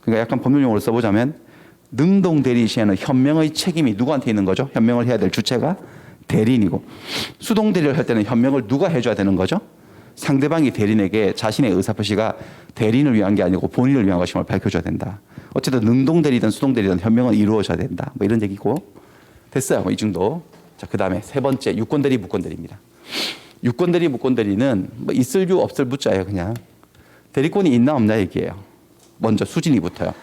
그러니까 약간 법률 용어를 써보자면 능동 대리 시에는 현명의 책임이 누구한테 있는 거죠? 현명을 해야 될 주체가 대리인이고, 수동 대리를 할 때는 현명을 누가 해줘야 되는 거죠? 상대방이 대리인에게 자신의 의사표시가 대리인을 위한 게 아니고 본인을 위한 것임을 밝혀줘야 된다. 어쨌든 능동 대리든 수동 대리든 현명은 이루어져야 된다. 뭐 이런 얘기고. 됐어요. 이 정도. 자, 그 다음에 세 번째, 유권 대리, 무권 대리입니다. 유권 대리, 무권 대리는 뭐 있을 유 없을 무자예요. 그냥 대리권이 있나 없나 얘기예요. 먼저 수진이부터요.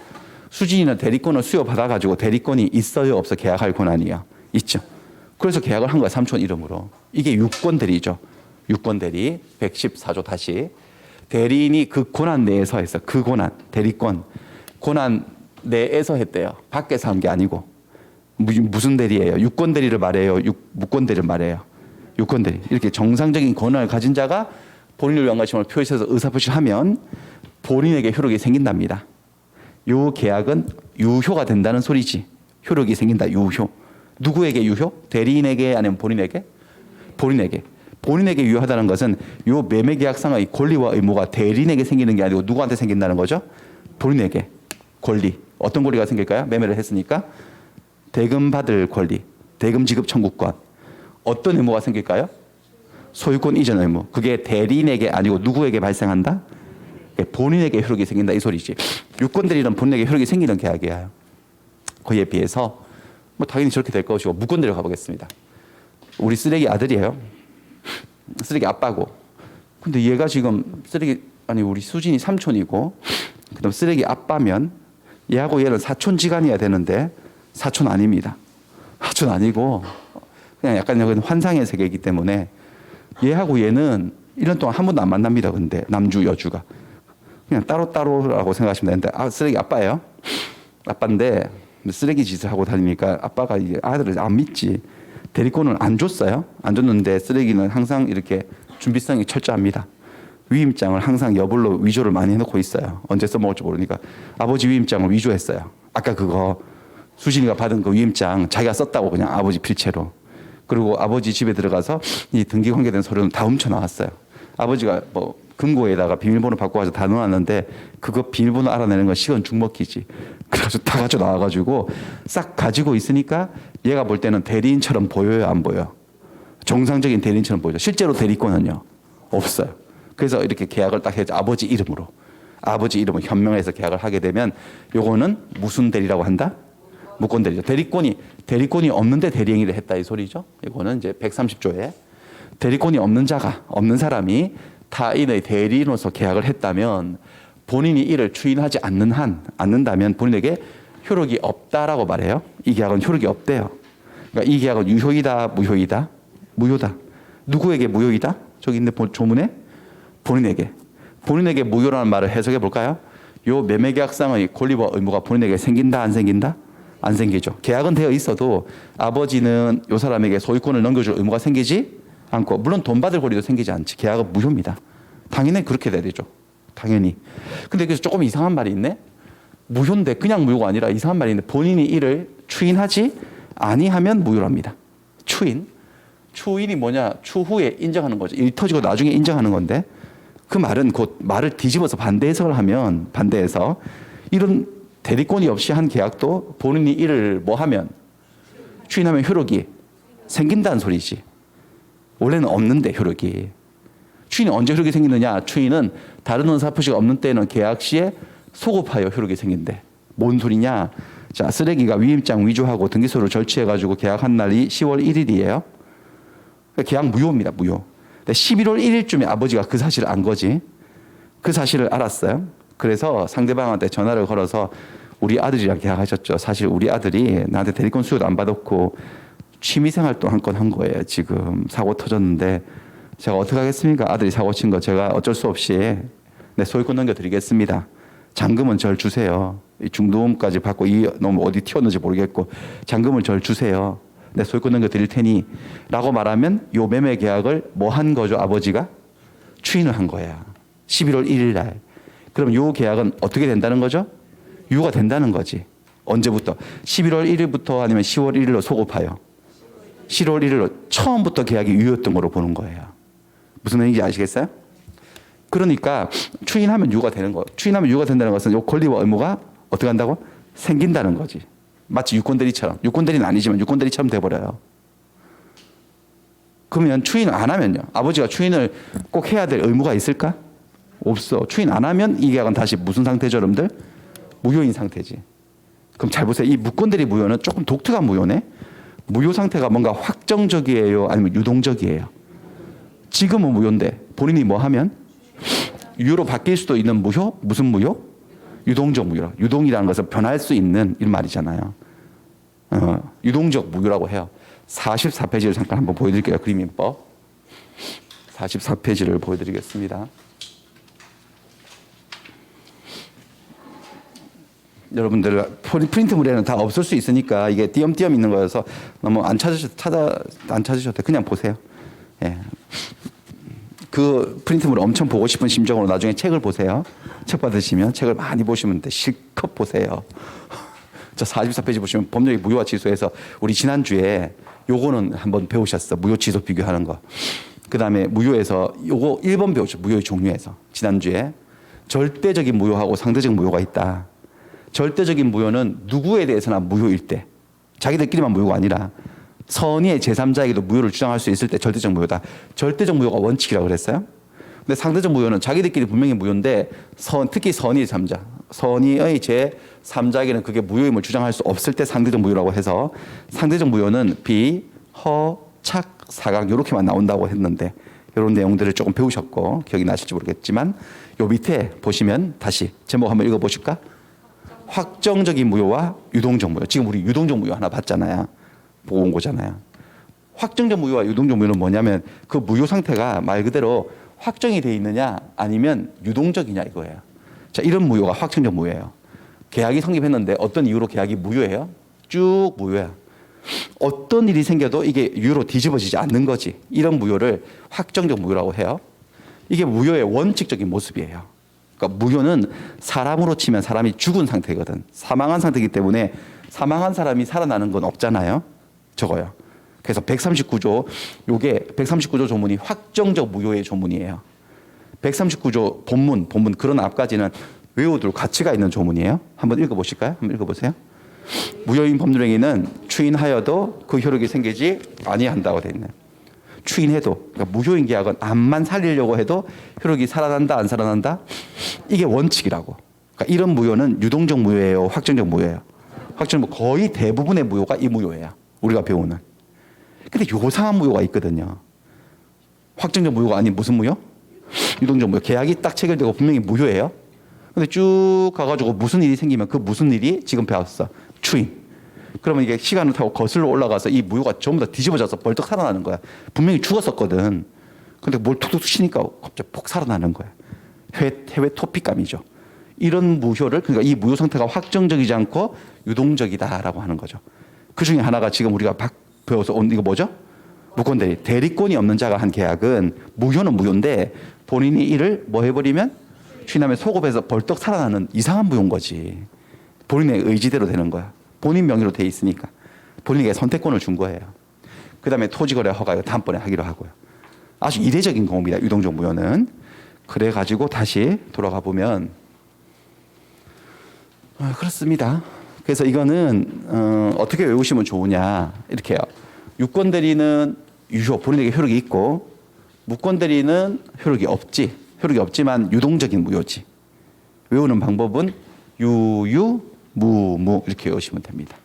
수진이는 대리권을 수여받아가지고 대리권이 있어요, 없어? 계약할 권한이요. 있죠. 그래서 계약을 한 거야, 삼촌 이름으로. 이게 유권 대리죠. 유권 대리 114조 다시. 대리인이 그 권한 내에서 했어. 그 권한, 대리권. 권한 내에서 했대요. 밖에서 한 게 아니고. 무슨 대리예요? 유권 대리를 말해요? 무권 대리를 말해요? 유권 대리. 이렇게 정상적인 권한을 가진 자가 본인을 위한 것임을 표시해서 의사표시를 하면 본인에게 효력이 생긴답니다. 요 계약은 유효가 된다는 소리지. 효력이 생긴다. 유효. 누구에게 유효? 대리인에게 아니면 본인에게? 본인에게. 본인에게 유효하다는 것은 요 매매계약상의 권리와 의무가 대리인에게 생기는 게 아니고 누구한테 생긴다는 거죠? 본인에게. 권리. 어떤 권리가 생길까요? 매매를 했으니까 대금 받을 권리, 대금 지급 청구권. 어떤 의무가 생길까요? 소유권 이전 의무. 그게 대리인에게 아니고 누구에게 발생한다? 본인에게 효력이 생긴다 이 소리지. 유권 대리는 본인에게 효력이 생기는 계약이에요. 그에 비해서 뭐 당연히 저렇게 될 것이고, 무권 대리로 가보겠습니다. 우리 쓰레기 아들이에요. 쓰레기 아빠고. 근데 얘가 지금 우리 수진이 삼촌이고, 그다음 쓰레기 아빠면 얘하고 얘는 사촌지간이어야 되는데 사촌 아닙니다. 사촌 아니고 그냥 약간 여기 환상의 세계이기 때문에 얘하고 얘는 1년 동안 한 번도 안 만납니다. 근데 남주 여주가 그냥 따로라고 생각하시면 되는데 쓰레기 아빠예요. 아빠인데 쓰레기 짓을 하고 다니니까 아빠가 이제 아들을 안 믿지. 대리권을 안 줬어요. 안 줬는데 쓰레기는 항상 이렇게 준비성이 철저합니다. 위임장을 항상 여불로 위조를 많이 해놓고 있어요. 언제 써먹을지 모르니까 아버지 위임장을 위조했어요. 아까 그거 수진이가 받은 그 위임장 자기가 썼다고 그냥 아버지 필체로. 그리고 아버지 집에 들어가서 이 등기 관계된 서류는 다 훔쳐 나왔어요. 아버지가 뭐 금고에다가 비밀번호 바꿔 가지고 다 넣어놨는데 그거 비밀번호 알아내는 건 시간 죽먹기지. 그래가지고 다 가지고 나와가지고 싹 가지고 있으니까 얘가 볼 때는 대리인처럼 보여요, 안 보여? 정상적인 대리인처럼 보이죠. 실제로 대리권은요 없어요. 그래서 이렇게 계약을 딱 해서 아버지 이름으로 현명해서 계약을 하게 되면 요거는 무슨 대리라고 한다? 무권 대리죠. 대리권이 없는데 대리행위를 했다 이 소리죠. 이거는 이제 130조에 대리권이 없는 사람이 타인의 대리인으로서 계약을 했다면 본인이 이를 추인하지 않는다면 본인에게 효력이 없다라고 말해요. 이 계약은 효력이 없대요. 그러니까 이 계약은 유효이다, 무효이다? 무효다. 누구에게 무효이다? 저기 있는 조문에 본인에게 무효라는 말을 해석해 볼까요? 요 매매계약상의 권리와 의무가 본인에게 생긴다, 안 생긴다? 안 생기죠. 계약은 되어 있어도 아버지는 요 사람에게 소유권을 넘겨줄 의무가 생기지 않고, 물론 돈 받을 권리도 생기지 않지. 계약은 무효입니다. 당연히 그렇게 돼야 되죠. 당연히. 근데 그래서 조금 이상한 말이 있네. 무효인데 그냥 무효가 아니라 이상한 말이 있는데 본인이 이를 추인하지 아니하면 무효랍니다. 추인이 뭐냐? 추후에 인정하는 거죠. 일 터지고 나중에 인정하는 건데 그 말은 곧 말을 뒤집어서 반대 해석을 하면 반대해서 이런 대리권이 없이 한 계약도 본인이 이를 뭐 하면 추인하면 효력이 생긴다는 소리지. 원래는 없는데 효력이. 추인이 언제 효력이 생기느냐? 추인은 다른 의사표시가 없는 때는 계약 시에 소급하여 효력이 생긴대. 뭔 소리냐? 자, 쓰레기가 위임장 위조하고 등기소를 절취해가지고 계약한 날이 10월 1일이에요. 계약 무효입니다. 무효. 근데 11월 1일쯤에 아버지가 그 사실을 안 거지. 그 사실을 알았어요. 그래서 상대방한테 전화를 걸어서 우리 아들이랑 계약하셨죠. 사실 우리 아들이 나한테 대리권 수요도 안 받았고 취미생활도 한 건 한 거예요. 지금 사고 터졌는데 제가 어떻게 하겠습니까? 아들이 사고 친 거 제가 어쩔 수 없이 내 소유권 넘겨드리겠습니다. 잔금은 절 주세요. 이 중도금까지 받고 이 놈 어디 튀었는지 모르겠고 잔금을 절 주세요. 내 소유권 넘겨드릴 테니 라고 말하면 요 매매 계약을 뭐 한 거죠? 아버지가 추인을 한 거야. 11월 1일 날. 그럼 요 계약은 어떻게 된다는 거죠? 유효가 된다는 거지. 언제부터? 11월 1일부터 아니면 10월 1일로 소급하여. 10월 1일로 처음부터 계약이 유효했던 거로 보는 거예요. 무슨 얘기인지 아시겠어요? 그러니까 추인하면 유효가 되는 거예요. 추인하면 유효가 된다는 것은 요 권리와 의무가 어떻게 한다고? 생긴다는 거지. 마치 유권대리처럼. 유권대리는 아니지만 유권대리처럼 돼버려요. 그러면 추인을 안 하면요. 아버지가 추인을 꼭 해야 될 의무가 있을까? 없어. 추인 안 하면 이 계약은 다시 무슨 상태죠, 여러분들? 무효인 상태지. 그럼 잘 보세요. 이 무권대리 무효는 조금 독특한 무효네. 무효 상태가 뭔가 확정적이에요? 아니면 유동적이에요? 지금은 무효인데 본인이 뭐 하면? 유효로 바뀔 수도 있는 무효? 무슨 무효? 유동적 무효. 유동이라는 것은 변할 수 있는 이런 말이잖아요. 유동적 무효라고 해요. 44페이지를 잠깐 한번 보여드릴게요. 그림인법. 44페이지를 보여드리겠습니다. 여러분들 프린트물에는 다 없을 수 있으니까 이게 띄엄띄엄 있는 거여서 너무 안 찾으셔도 돼. 그냥 보세요. 예. 그 프린트물을 엄청 보고 싶은 심정으로 나중에 책을 보세요. 책 받으시면 책을 많이 보시면 돼. 실컷 보세요. 저 44페이지 보시면 법률의 무효와 취소해서 우리 지난주에 요거는 한번 배우셨어. 무효 취소 비교하는 거. 그다음에 무효에서 요거 1번 배우셨죠. 무효의 종류에서. 지난주에 절대적인 무효하고 상대적 무효가 있다. 절대적인 무효는 누구에 대해서나 무효일 때, 자기들끼리만 무효가 아니라 선의의 제3자에게도 무효를 주장할 수 있을 때 절대적 무효다. 절대적 무효가 원칙이라고 그랬어요. 근데 상대적 무효는 자기들끼리 분명히 무효인데 특히 선의의 제3자, 선의의 제3자에게는 그게 무효임을 주장할 수 없을 때 상대적 무효라고 해서 상대적 무효는 비, 허, 착, 사각 이렇게만 나온다고 했는데 이런 내용들을 조금 배우셨고 기억이 나실지 모르겠지만 요 밑에 보시면 다시 제목 한번 읽어보실까? 확정적인 무효와 유동적 무효. 지금 우리 유동적 무효 하나 봤잖아요. 보고 온 거잖아요. 확정적 무효와 유동적 무효는 뭐냐면 그 무효 상태가 말 그대로 확정이 돼 있느냐 아니면 유동적이냐 이거예요. 자, 이런 무효가 확정적 무효예요. 계약이 성립했는데 어떤 이유로 계약이 무효예요? 쭉 무효야. 어떤 일이 생겨도 이게 유효로 뒤집어지지 않는 거지. 이런 무효를 확정적 무효라고 해요. 이게 무효의 원칙적인 모습이에요. 그러니까 무효는 사람으로 치면 사람이 죽은 상태거든. 사망한 상태이기 때문에 사망한 사람이 살아나는 건 없잖아요. 저거요. 그래서 139조, 요게 139조 조문이 확정적 무효의 조문이에요. 139조 본문 그런 앞까지는 외우들 가치가 있는 조문이에요. 한번 읽어보실까요? 한번 읽어보세요. 무효인 법률행위는 추인하여도 그 효력이 생기지 아니한다고 되어 있네요. 추인해도, 그러니까 무효인 계약은 암만 살리려고 해도 효력이 살아난다 안 살아난다? 이게 원칙이라고. 그러니까 이런 무효는 유동적 무효예요, 확정적 무효예요. 확정적 무효, 거의 대부분의 무효가 이 무효예요. 우리가 배우는. 근데 요상한 무효가 있거든요. 확정적 무효가 아닌 무슨 무효? 유동적 무효. 계약이 딱 체결되고 분명히 무효예요. 근데 쭉 가가지고 무슨 일이 생기면 그 무슨 일이 지금 배웠어. 추인. 그러면 이게 시간을 타고 거슬러 올라가서 이 무효가 전부 다 뒤집어져서 벌떡 살아나는 거야. 분명히 죽었었거든. 근데 뭘 툭툭 치니까 갑자기 폭 살아나는 거야. 해외 토픽감이죠. 이런 무효를, 그러니까 이 무효 상태가 확정적이지 않고 유동적이다라고 하는 거죠. 그 중에 하나가 지금 우리가 배워서 온 이거 뭐죠? 무권대리. 대리권이 없는 자가 한 계약은 무효는 무효인데 본인이 이를 뭐 해버리면 추인하면 소급해서 벌떡 살아나는 이상한 무효인 거지. 본인의 의지대로 되는 거야. 본인 명의로 돼 있으니까. 본인에게 선택권을 준 거예요. 그 다음에 토지거래 허가 다음번에 하기로 하고요. 아주 이례적인 경우입니다. 유동적 무효는. 그래가지고 다시 돌아가 보면 그렇습니다. 그래서 이거는 어떻게 외우시면 좋으냐 이렇게 해요. 유권대리는 유효, 본인에게 효력이 있고 무권대리는 효력이 없지. 효력이 없지만 유동적인 무효지. 외우는 방법은 유유, 무무 이렇게 외우시면 됩니다.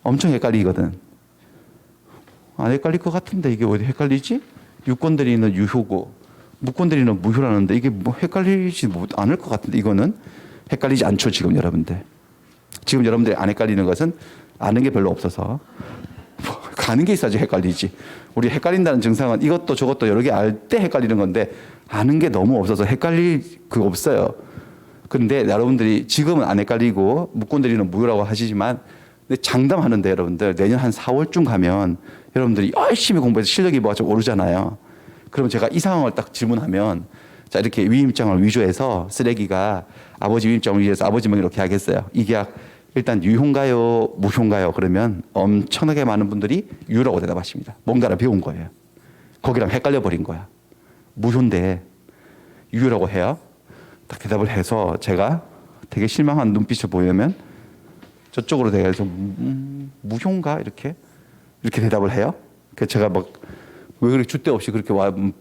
엄청 헷갈리거든. 안 헷갈릴 것 같은데 이게 왜 헷갈리지? 유권대리는 유효고 무권대리는 무효라는데 이게 뭐 헷갈리지 않을 것 같은데 이거는 헷갈리지 않죠. 지금 여러분들. 지금 여러분들이 안 헷갈리는 것은 아는 게 별로 없어서 가는 게 있어야지 헷갈리지. 우리 헷갈린다는 증상은 이것도 저것도 여러 개 알 때 헷갈리는 건데 아는 게 너무 없어서 헷갈릴 그거 없어요. 그런데 여러분들이 지금은 안 헷갈리고 무권대리는 무효라고 하시지만 근데 장담하는데 여러분들 내년 한 4월쯤 가면 여러분들이 열심히 공부해서 실력이 뭐가 좀 오르잖아요. 그러면 제가 이 상황을 딱 질문하면 자 이렇게 위임장을 위조해서 쓰레기가 아버지 위임장을 위조해서 아버지 명의로 계약했어요. 이 계약 일단 유효인가요? 무효인가요? 그러면 엄청나게 많은 분들이 유효라고 대답하십니다. 뭔가를 배운 거예요. 거기랑 헷갈려 버린 거야. 무효인데 유효라고 해요. 딱 대답을 해서 제가 되게 실망한 눈빛을 보이면 저쪽으로 대해서 무효인가? 이렇게 대답을 해요. 그래서 제가 막 왜 그렇게 줏대 없이 그렇게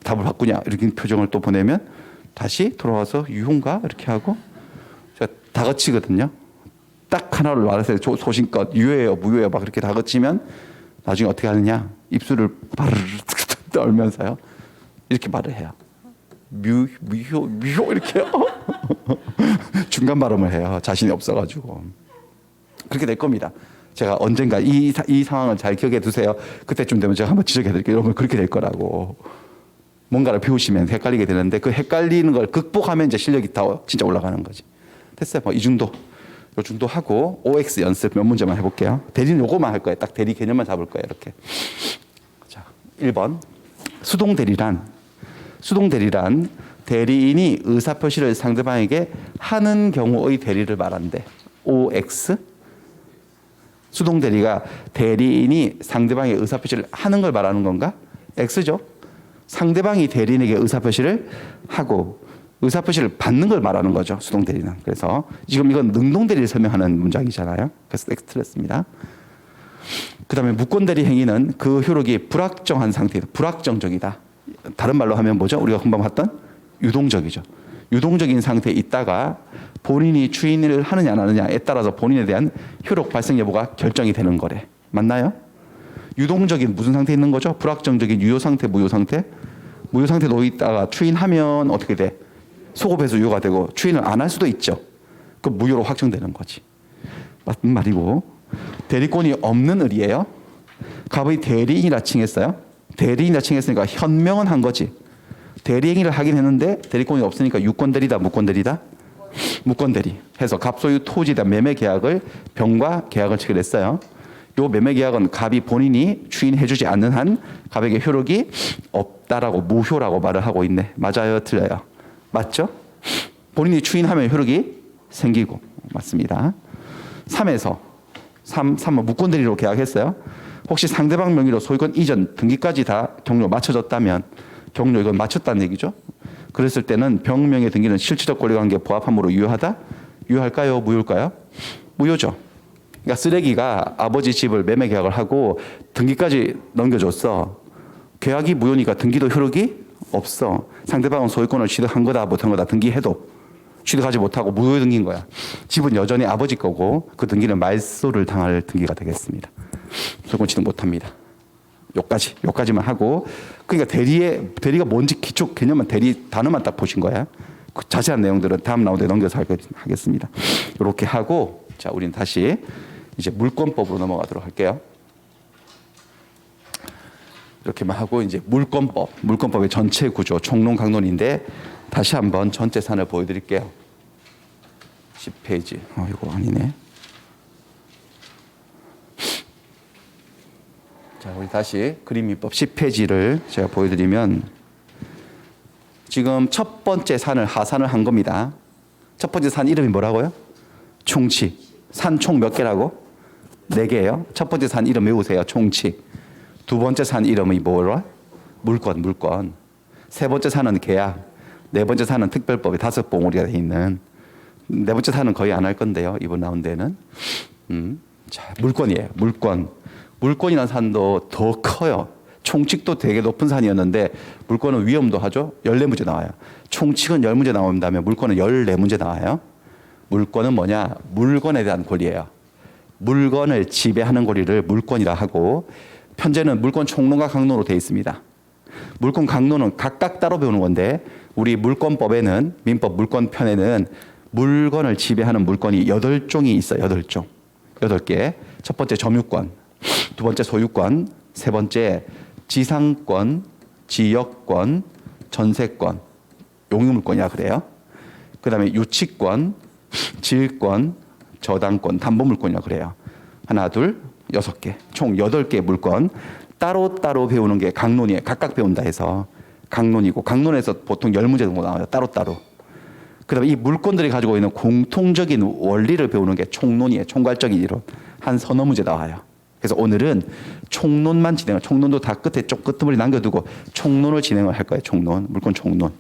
답을 바꾸냐? 이렇게 표정을 또 보내면 다시 돌아와서 유효인가? 이렇게 하고 제가 다그치거든요. 딱 하나를 말해서 소신껏 유효예요, 무효예요, 막 그렇게 다그치면 나중에 어떻게 하느냐? 입술을 바르르 떨면서요. 이렇게 말을 해요. 무효 이렇게 중간 발음을 해요. 자신이 없어가지고 그렇게 될 겁니다. 제가 언젠가 이 상황을 잘 기억해 두세요. 그때쯤 되면 제가 한번 지적해 드릴게요. 여러분 그렇게 될 거라고. 뭔가를 배우시면 헷갈리게 되는데 그 헷갈리는 걸 극복하면 이제 실력이 다 진짜 올라가는 거지. 됐어요. 뭐 이 정도. 요 정도 하고 OX 연습 몇 문제만 해볼게요. 대리는 요거만 할 거예요. 딱 대리 개념만 잡을 거예요. 이렇게. 자, 1번. 수동대리란 대리인이 의사표시를 상대방에게 하는 경우의 대리를 말한대. OX. 수동대리가 대리인이 상대방의 의사표시를 하는 걸 말하는 건가? X죠. 상대방이 대리인에게 의사표시를 하고 의사표시를 받는 걸 말하는 거죠. 수동대리는. 그래서 지금 이건 능동대리를 설명하는 문장이잖아요. 그래서 X 틀렸습니다. 그 다음에 무권대리 행위는 그 효력이 불확정한 상태이다. 불확정적이다. 다른 말로 하면 뭐죠? 우리가 금방 봤던 유동적이죠. 유동적인 상태에 있다가 본인이 추인을 하느냐 안 하느냐에 따라서 본인에 대한 효력 발생 여부가 결정이 되는 거래. 맞나요? 유동적인 무슨 상태에 있는 거죠? 불확정적인 유효 상태, 무효 상태? 무효 상태에 놓여 있다가 추인하면 어떻게 돼? 소급해서 유효가 되고 추인을 안 할 수도 있죠. 그 무효로 확정되는 거지. 맞는 말이고 대리권이 없는 을이에요. 갑의 대리인이라 칭했어요. 대리인이라 칭했으니까 현명은 한 거지. 대리행위를 하긴 했는데 대리권이 없으니까 유권대리다 무권대리다? 무권대리 해서 갑 소유 토지에 대한 매매 계약을 병과 계약을 체결했어요. 요 매매 계약은 갑이 본인이 추인해주지 않는 한 갑에게 효력이 없다라고 무효라고 말을 하고 있네. 맞아요, 틀려요? 맞죠? 본인이 추인하면 효력이 생기고 맞습니다. 3에서 3은 무권대리로 계약했어요. 혹시 상대방 명의로 소유권 이전 등기까지 다 경로 맞춰졌다면 경로 이건 맞췄다는 얘기죠. 그랬을 때는 병명의 등기는 실질적 권리관계에 부합함으로 유효하다? 유효할까요? 무효일까요? 무효죠. 그러니까 쓰레기가 아버지 집을 매매 계약을 하고 등기까지 넘겨줬어. 계약이 무효니까 등기도 효력이 없어. 상대방은 소유권을 취득한 거다 못한 거다 등기해도 취득하지 못하고 무효 등기인 거야. 집은 여전히 아버지 거고 그 등기는 말소를 당할 등기가 되겠습니다. 소유권 취득 못합니다. 요까지만 하고 그러니까 대리가 뭔지 기초 개념만 대리 단어만 딱 보신 거야. 그 자세한 내용들은 다음 라운드에 넘겨서 하겠습니다. 이렇게 하고 자 우리는 다시 이제 물권법으로 넘어가도록 할게요. 이렇게만 하고 이제 물권법의 전체 구조 총론 강론인데 다시 한번 전체 산을 보여드릴게요. 10페이지. 이거 아니네. 자, 우리 다시 그림미법 10페이지를 제가 보여드리면 지금 첫 번째 산을 하산을 한 겁니다. 첫 번째 산 이름이 뭐라고요? 총치. 산 총 몇 개라고? 4개예요. 첫 번째 산 이름 외우세요. 총치. 두 번째 산 이름이 뭐라? 물권. 세 번째 산은 계약. 네 번째 산은 특별법에 5봉우리가 돼 있는. 네 번째 산은 거의 안 할 건데요. 이번 라운드에는. 자, 물권이에요. 물권이라는 산도 더 커요. 총칙도 되게 높은 산이었는데 물권은 위험도 하죠. 14문제 나와요. 총칙은 10문제 나온다면 물권은 14문제 나와요. 물권은 뭐냐? 물건에 대한 권리예요. 물건을 지배하는 권리를 물권이라 하고 현재는 물권 총론과 강론으로 되어 있습니다. 물권 강론은 각각 따로 배우는 건데 우리 물권법에는 민법 물권편에는 물건을 지배하는 물권이 8종이 있어요. 8종. 8개. 첫 번째 점유권, 두 번째 소유권, 세 번째 지상권, 지역권, 전세권, 용유물권이라 그래요. 그 다음에 유치권, 질권, 저당권, 담보물권이라 그래요. 하나, 둘, 6개. 총 8개의 물권. 따로따로 배우는 게 강론이에요. 각각 배운다 해서 강론이고 강론에서 보통 10문제 정도 나와요. 따로따로. 그 다음에 이 물권들이 가지고 있는 공통적인 원리를 배우는 게 총론이에요. 총괄적인 이론. 한 서너 문제 나와요. 그래서 오늘은 총론만 총론도 다 끝에 좀 끄트머리 남겨두고 총론을 진행을 할 거예요. 총론, 물권 총론.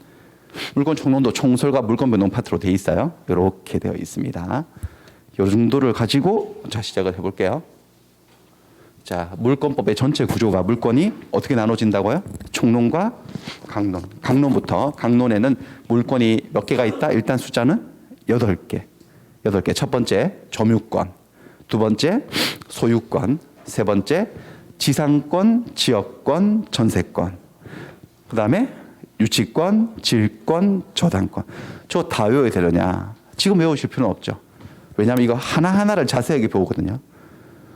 물권 총론도 총설과 물권 변동 파트로 돼 있어요. 이렇게 되어 있습니다. 이 정도를 가지고 자 시작을 해볼게요. 자, 물권법의 전체 구조가 물권이 어떻게 나눠진다고요? 총론과 강론. 강론부터 강론에는 물권이 몇 개가 있다? 일단 숫자는 8개. 8개. 첫 번째 점유권, 두 번째 소유권, 세 번째 지상권, 지역권, 전세권. 그다음에 유치권, 질권, 저당권. 저 다 외워야 되느냐? 지금 외우실 필요는 없죠. 왜냐하면 이거 하나하나를 자세하게 배우거든요.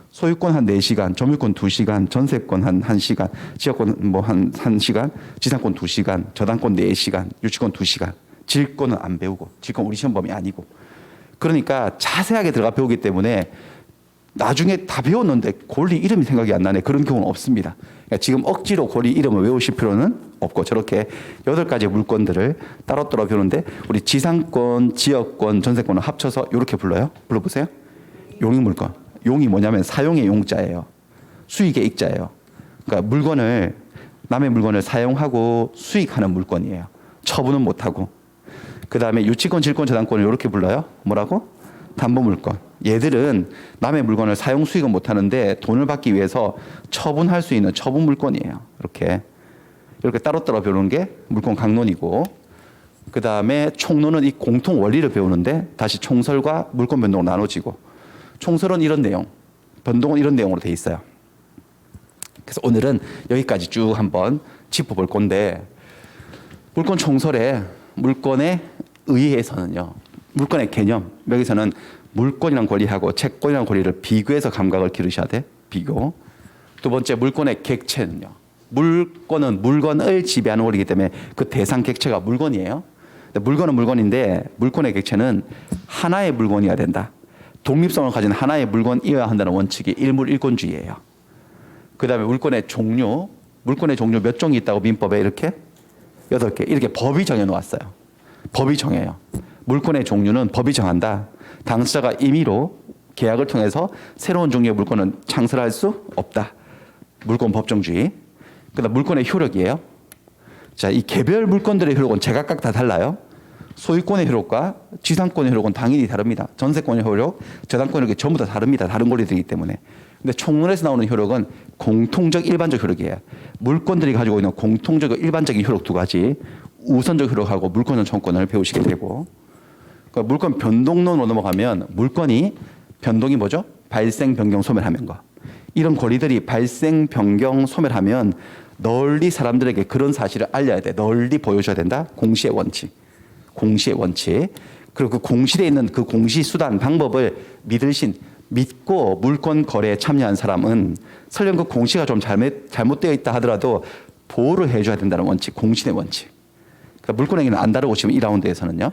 소유권 한 4시간, 점유권 2시간, 전세권 한 1시간, 지역권 뭐 한 1시간, 지상권 2시간, 저당권 4시간, 유치권 2시간. 질권은 안 배우고, 질권 우리 시험 범위 아니고. 그러니까 자세하게 들어가 배우기 때문에 나중에 다 배웠는데 권리 이름이 생각이 안 나네. 그런 경우는 없습니다. 그러니까 지금 억지로 권리 이름을 외우실 필요는 없고 저렇게 8가지 물권들을 따로따로 배우는데 우리 지상권, 지역권, 전세권을 합쳐서 이렇게 불러요. 불러보세요. 용익물권. 용이 뭐냐면 사용의 용자예요. 수익의 익자예요. 그러니까 남의 물건을 사용하고 수익하는 물건이에요. 처분은 못하고. 그 다음에 유치권, 질권, 저당권을 이렇게 불러요. 뭐라고? 담보물권. 얘들은 남의 물건을 사용 수익은 못하는데 돈을 받기 위해서 처분할 수 있는 처분물권이에요. 이렇게 따로따로 배우는 게 물권 강론이고 그 다음에 총론은 이 공통 원리를 배우는데 다시 총설과 물권 변동으로 나눠지고 총설은 이런 내용, 변동은 이런 내용으로 돼 있어요. 그래서 오늘은 여기까지 쭉 한번 짚어볼 건데 물권 총설에 물권에 의해서는요. 물권의 개념 여기서는 물권이란 권리하고 채권이란 권리를 비교해서 감각을 기르셔야 돼. 비교. 두 번째 물권의 객체는요. 물권은 물건을 지배하는 권리이기 때문에 그 대상 객체가 물건이에요. 물건은 물건인데 물권의 객체는 하나의 물건이어야 된다. 독립성을 가진 하나의 물건이어야 한다는 원칙이 일물일권주의예요. 그 다음에 물권의 종류 몇 종이 있다고 민법에 이렇게 8개 이렇게 법이 정해놓았어요. 법이 정해요. 물권의 종류는 법이 정한다. 당사자가 임의로 계약을 통해서 새로운 종류의 물권은 창설할 수 없다. 물권 법정주의. 그다음 물권의 효력이에요. 자, 이 개별 물권들의 효력은 제각각 다 달라요. 소유권의 효력과 지상권의 효력은 당연히 다릅니다. 전세권의 효력, 저당권의 효력이 전부 다 다릅니다. 다른 권리들이기 때문에. 근데 총론에서 나오는 효력은 공통적 일반적 효력이에요. 물권들이 가지고 있는 공통적 일반적인 효력 두 가지, 우선적 효력하고 물권전 청권을 배우시게 되고, 그러니까 물권 변동론으로 넘어가면 물권이 변동이 뭐죠? 발생, 변경, 소멸하는 거. 이런 권리들이 발생, 변경, 소멸하면 널리 사람들에게 그런 사실을 알려야 돼. 널리 보여줘야 된다. 공시의 원칙. 공시의 원칙. 그리고 그 공시되어 있는 그 공시 수단, 방법을 믿고 물권 거래에 참여한 사람은 설령 그 공시가 좀 잘못되어 있다 하더라도 보호를 해줘야 된다는 원칙, 공시의 원칙. 그러니까 물권행위는 안 다르고 지금 2라운드에서는요.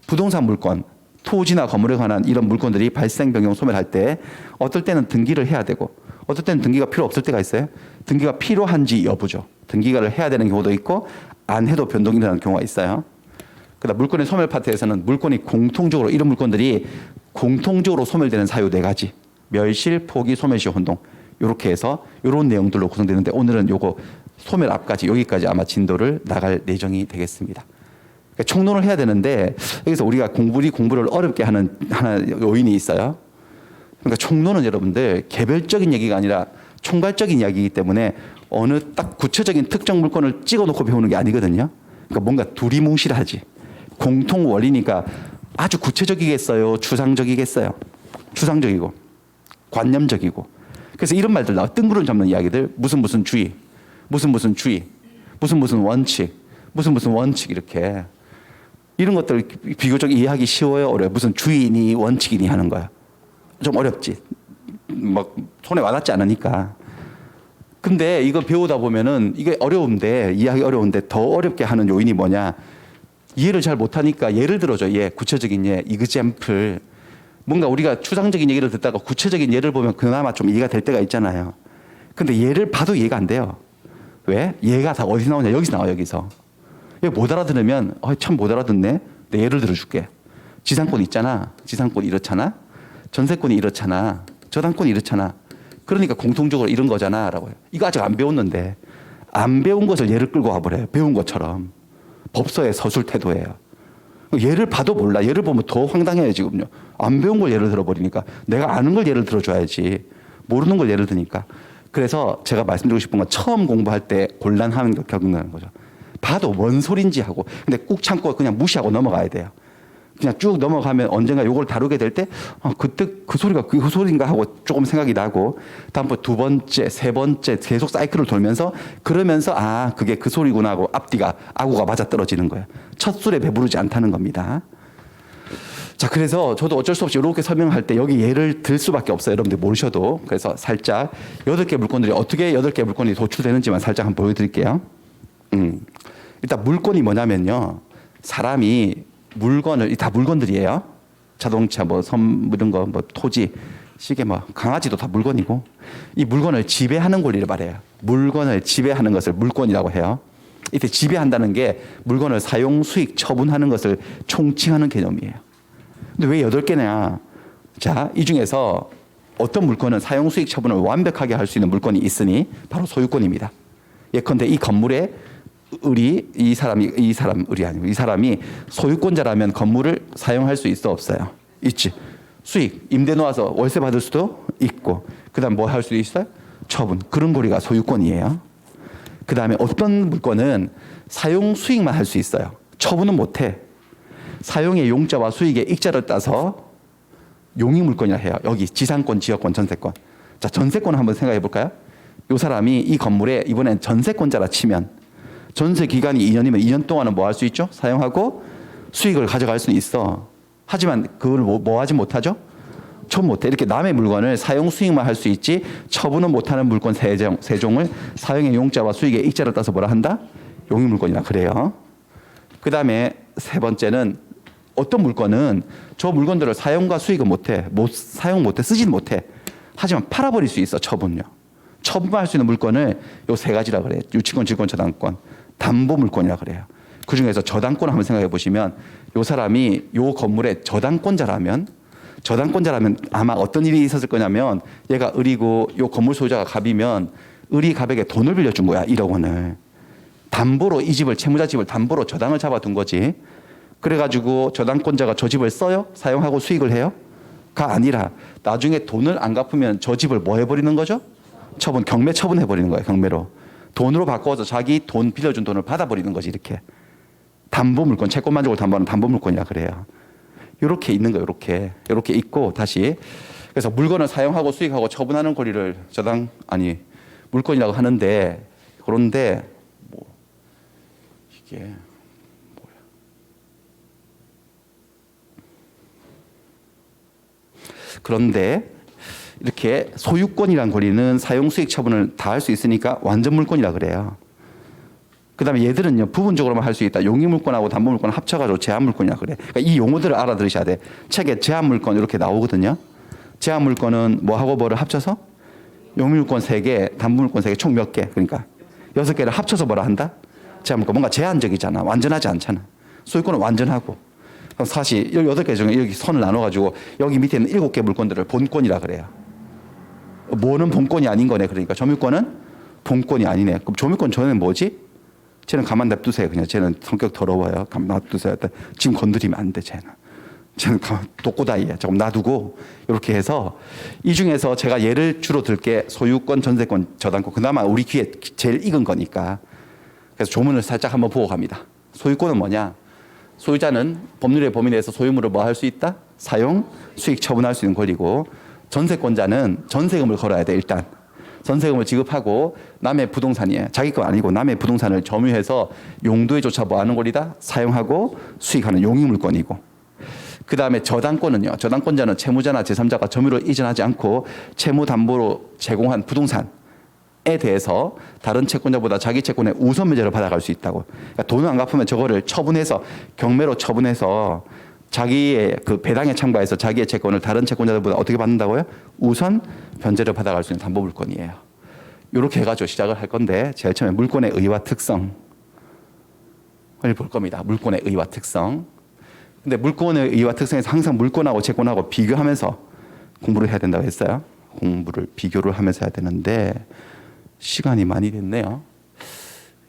부동산 물권, 토지나 건물에 관한 이런 물권들이 발생, 변경, 소멸할 때 어떨 때는 등기를 해야 되고 어떨 때는 등기가 필요 없을 때가 있어요. 등기가 필요한지 여부죠. 등기를 해야 되는 경우도 있고 안 해도 변동이 일어나는 경우가 있어요. 그다음 물권의 소멸 파트에서는 물권이 공통적으로 이런 물권들이 공통적으로 소멸되는 사유 4가지. 멸실, 포기, 소멸시, 혼동. 이렇게 해서 이런 내용들로 구성되는데 오늘은 요거 소멸 앞까지 여기까지 아마 진도를 나갈 예정이 되겠습니다. 그러니까 총론을 해야 되는데 여기서 우리가 공부를 어렵게 하는 하나 요인이 있어요. 그러니까 총론은 여러분들 개별적인 얘기가 아니라 총괄적인 이야기이기 때문에 어느 딱 구체적인 특정 물건을 찍어놓고 배우는 게 아니거든요. 그러니까 뭔가 두리뭉실하지. 공통 원리니까 아주 구체적이겠어요? 추상적이겠어요? 추상적이고 관념적이고. 그래서 이런 말들 나와. 뜬구름 잡는 이야기들. 무슨 주의, 무슨 주의, 무슨 원칙, 무슨 원칙 이렇게. 이런 것들 비교적 이해하기 쉬워요? 어려워요? 무슨 주의니 원칙이니 하는 거야. 좀 어렵지. 막 손에 와닿지 않으니까. 근데 이거 배우다 보면은 이게 어려운데 이해하기 어려운데 더 어렵게 하는 요인이 뭐냐? 이해를 잘 못하니까 예를 들어줘. 구체적인 example. 뭔가 우리가 추상적인 얘기를 듣다가 구체적인 예를 보면 그나마 좀 이해가 될 때가 있잖아요. 근데 예를 봐도 이해가 안 돼요. 왜? 얘가 다 어디서 나오냐? 여기서 나와. 여기서. 못 알아들으면 참 못 알아듣네. 내 예를 들어줄게. 지상권 있잖아. 지상권 이렇잖아. 전세권이 이렇잖아. 저당권이 이렇잖아. 그러니까 공통적으로 이런 거잖아 라고 해요. 이거 아직 안 배웠는데 안 배운 것을 예를 끌고 와버려요. 배운 것처럼. 법서의 서술 태도예요. 예를 봐도 몰라. 예를 보면 더 황당해요 지금요. 안 배운 걸 예를 들어버리니까. 내가 아는 걸 예를 들어줘야지. 모르는 걸 예를 드니까. 그래서 제가 말씀드리고 싶은 건 처음 공부할 때 곤란함을 겪는다는 거죠. 봐도 뭔 소린지 하고. 근데 꾹 참고 그냥 무시하고 넘어가야 돼요. 그냥 쭉 넘어가면 언젠가 이걸 다루게 될 때 그때 그 소리가 그 소리인가 하고 조금 생각이 나고 다음번 두 번째, 세 번째 계속 사이클을 돌면서 그러면서 그게 그 소리구나 하고 앞뒤가 아구가 맞아떨어지는 거예요. 첫 술에 배부르지 않다는 겁니다. 자, 그래서 저도 어쩔 수 없이 이렇게 설명할 때 여기 예를 들 수밖에 없어요. 여러분들 모르셔도. 그래서 살짝 8개 물건들이 어떻게 8개 물건이 도출되는지만 살짝 한번 보여드릴게요. 일단 물건이 뭐냐면요. 사람이 물건을, 다 물건들이에요. 자동차, 섬, 이런 거, 토지, 시계, 강아지도 다 물건이고. 이 물건을 지배하는 권리를 말해요. 물건을 지배하는 것을 물권이라고 해요. 이때 지배한다는 게 물건을 사용, 수익, 처분하는 것을 총칭하는 개념이에요. 근데 왜 8개냐? 자, 이 중에서 어떤 물건은 사용, 수익, 처분을 완벽하게 할 수 있는 물건이 있으니 바로 소유권입니다. 예컨대 이 건물에 이 사람이 소유권자라면 건물을 사용할 수 있어 없어요? 있지. 수익, 임대 놓아서 월세 받을 수도 있고, 그 다음 뭐 할 수도 있어요? 처분. 그런 거리가 소유권이에요. 그 다음에 어떤 물건은 사용 수익만 할 수 있어요. 처분은 못해. 사용의 용자와 수익의 익자를 따서 용의 물건이라 해요. 여기 지상권, 지역권, 전세권. 자, 전세권 한번 생각해 볼까요? 이 사람이 이 건물에 이번엔 전세권자라 치면 전세 기간이 2년이면 2년 동안은 뭐 할 수 있죠? 사용하고 수익을 가져갈 수는 있어. 하지만 그걸 뭐 하지 못하죠? 처분 못해. 이렇게 남의 물건을 사용 수익만 할 수 있지 처분은 못하는 물건 세 종을 사용의 용자와 수익의 익자를 따서 뭐라 한다? 용익물건이라 그래요. 그 다음에 세 번째는 어떤 물건은 저 물건들을 사용과 수익은 못해. 사용 못해. 쓰진 못해. 하지만 팔아버릴 수 있어. 처분요. 처분할 수 있는 물건을 요 세 가지라 그래요. 유치권, 질권, 저당권, 담보물건이라 그래요. 그 중에서 저당권을 한번 생각해 보시면 요 사람이 요 건물의 저당권자라면 아마 어떤 일이 있었을 거냐면 얘가 을이고 요 건물 소유자가 갑이면 을이 갑에게 돈을 빌려준 거야. 1억 원을. 담보로 이 집을 채무자 집을 담보로 저당을 잡아둔 거지. 그래가지고 저당권자가 저 집을 써요? 사용하고 수익을 해요? 가 아니라 나중에 돈을 안 갚으면 저 집을 뭐 해버리는 거죠? 경매 처분해버리는 거예요. 경매로. 돈으로 바꿔서 자기 돈 빌려준 돈을 받아버리는 거지. 이렇게. 담보물건, 채권만족을 담보하는 담보물건이라 그래요. 이렇게 있는 거예요. 이렇게 있고 다시. 그래서 물건을 사용하고 수익하고 처분하는 권리를 물건이라고 하는데 그런데 이게 뭐야? 그런데 이렇게 소유권이란 권리는 사용 수익 처분을 다 할 수 있으니까 완전 물건이라 그래요. 그다음에 얘들은요 부분적으로만 할 수 있다. 용익물건하고 담보물건을 합쳐가지고 제한물건이라 그래. 그러니까 이 용어들을 알아들으셔야 돼. 책에 제한물건 이렇게 나오거든요. 제한물건은 뭐하고 뭐를 합쳐서 용익물건 3개, 담보물건 3개 총 몇 개? 그러니까 6개를 합쳐서 뭐라 한다? 제한물건. 뭔가 제한적이잖아. 완전하지 않잖아. 소유권은 완전하고. 그럼 사실 18개 중에 여기 선을 나눠가지고 여기 밑에 있는 7개 물건들을 본권이라 그래요. 뭐는 본권이 아닌 거네. 그러니까 조물권은 본권이 아니네. 그럼 조물권 저는 뭐지? 쟤는 가만 냅두세요. 그냥 쟤는 성격 더러워요. 가만 놔두세요. 지금 건드리면 안 돼. 쟤는 독고다이야. 조금 놔두고 이렇게 해서 이 중에서 제가 예를 주로 들게 소유권, 전세권, 저당권. 그나마 우리 귀에 제일 익은 거니까. 그래서 조문을 살짝 한번 보고 갑니다. 소유권은 뭐냐? 소유자는 법률의 범위 내에서 소유물을 뭐 할 수 있다? 사용, 수익 처분할 수 있는 권리고 전세권자는 전세금을 걸어야 돼. 일단. 전세금을 지급하고 남의 부동산이에요. 자기 거 아니고 남의 부동산을 점유해서 용도에 조차 뭐 하는 권리다? 사용하고 수익하는 용익물권이고. 그 다음에 저당권은요. 저당권자는 채무자나 제3자가 점유를 이전하지 않고 채무담보로 제공한 부동산에 대해서 다른 채권자보다 자기 채권의 우선 면제를 받아갈 수 있다고. 그러니까 돈을 안 갚으면 저거를 처분해서 경매로 처분해서 자기의 그 배당에 참가해서 자기의 채권을 다른 채권자들보다 어떻게 받는다고요? 우선 변제를 받아갈 수 있는 담보물건이에요. 이렇게 해가지고 시작을 할 건데 제일 처음에 물권의 의의와 특성을 볼 겁니다. 물권의 의의와 특성. 근데 물권의 의의와 특성에서 항상 물권하고 채권하고 비교하면서 공부를 해야 된다고 했어요. 공부를 비교를 하면서 해야 되는데 시간이 많이 됐네요.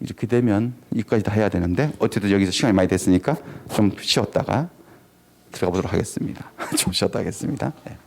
이렇게 되면 이까지 다 해야 되는데 어쨌든 여기서 시간이 많이 됐으니까 좀 쉬었다가 들어가 보도록 하겠습니다. 좀 쉬었다 하겠습니다. 네.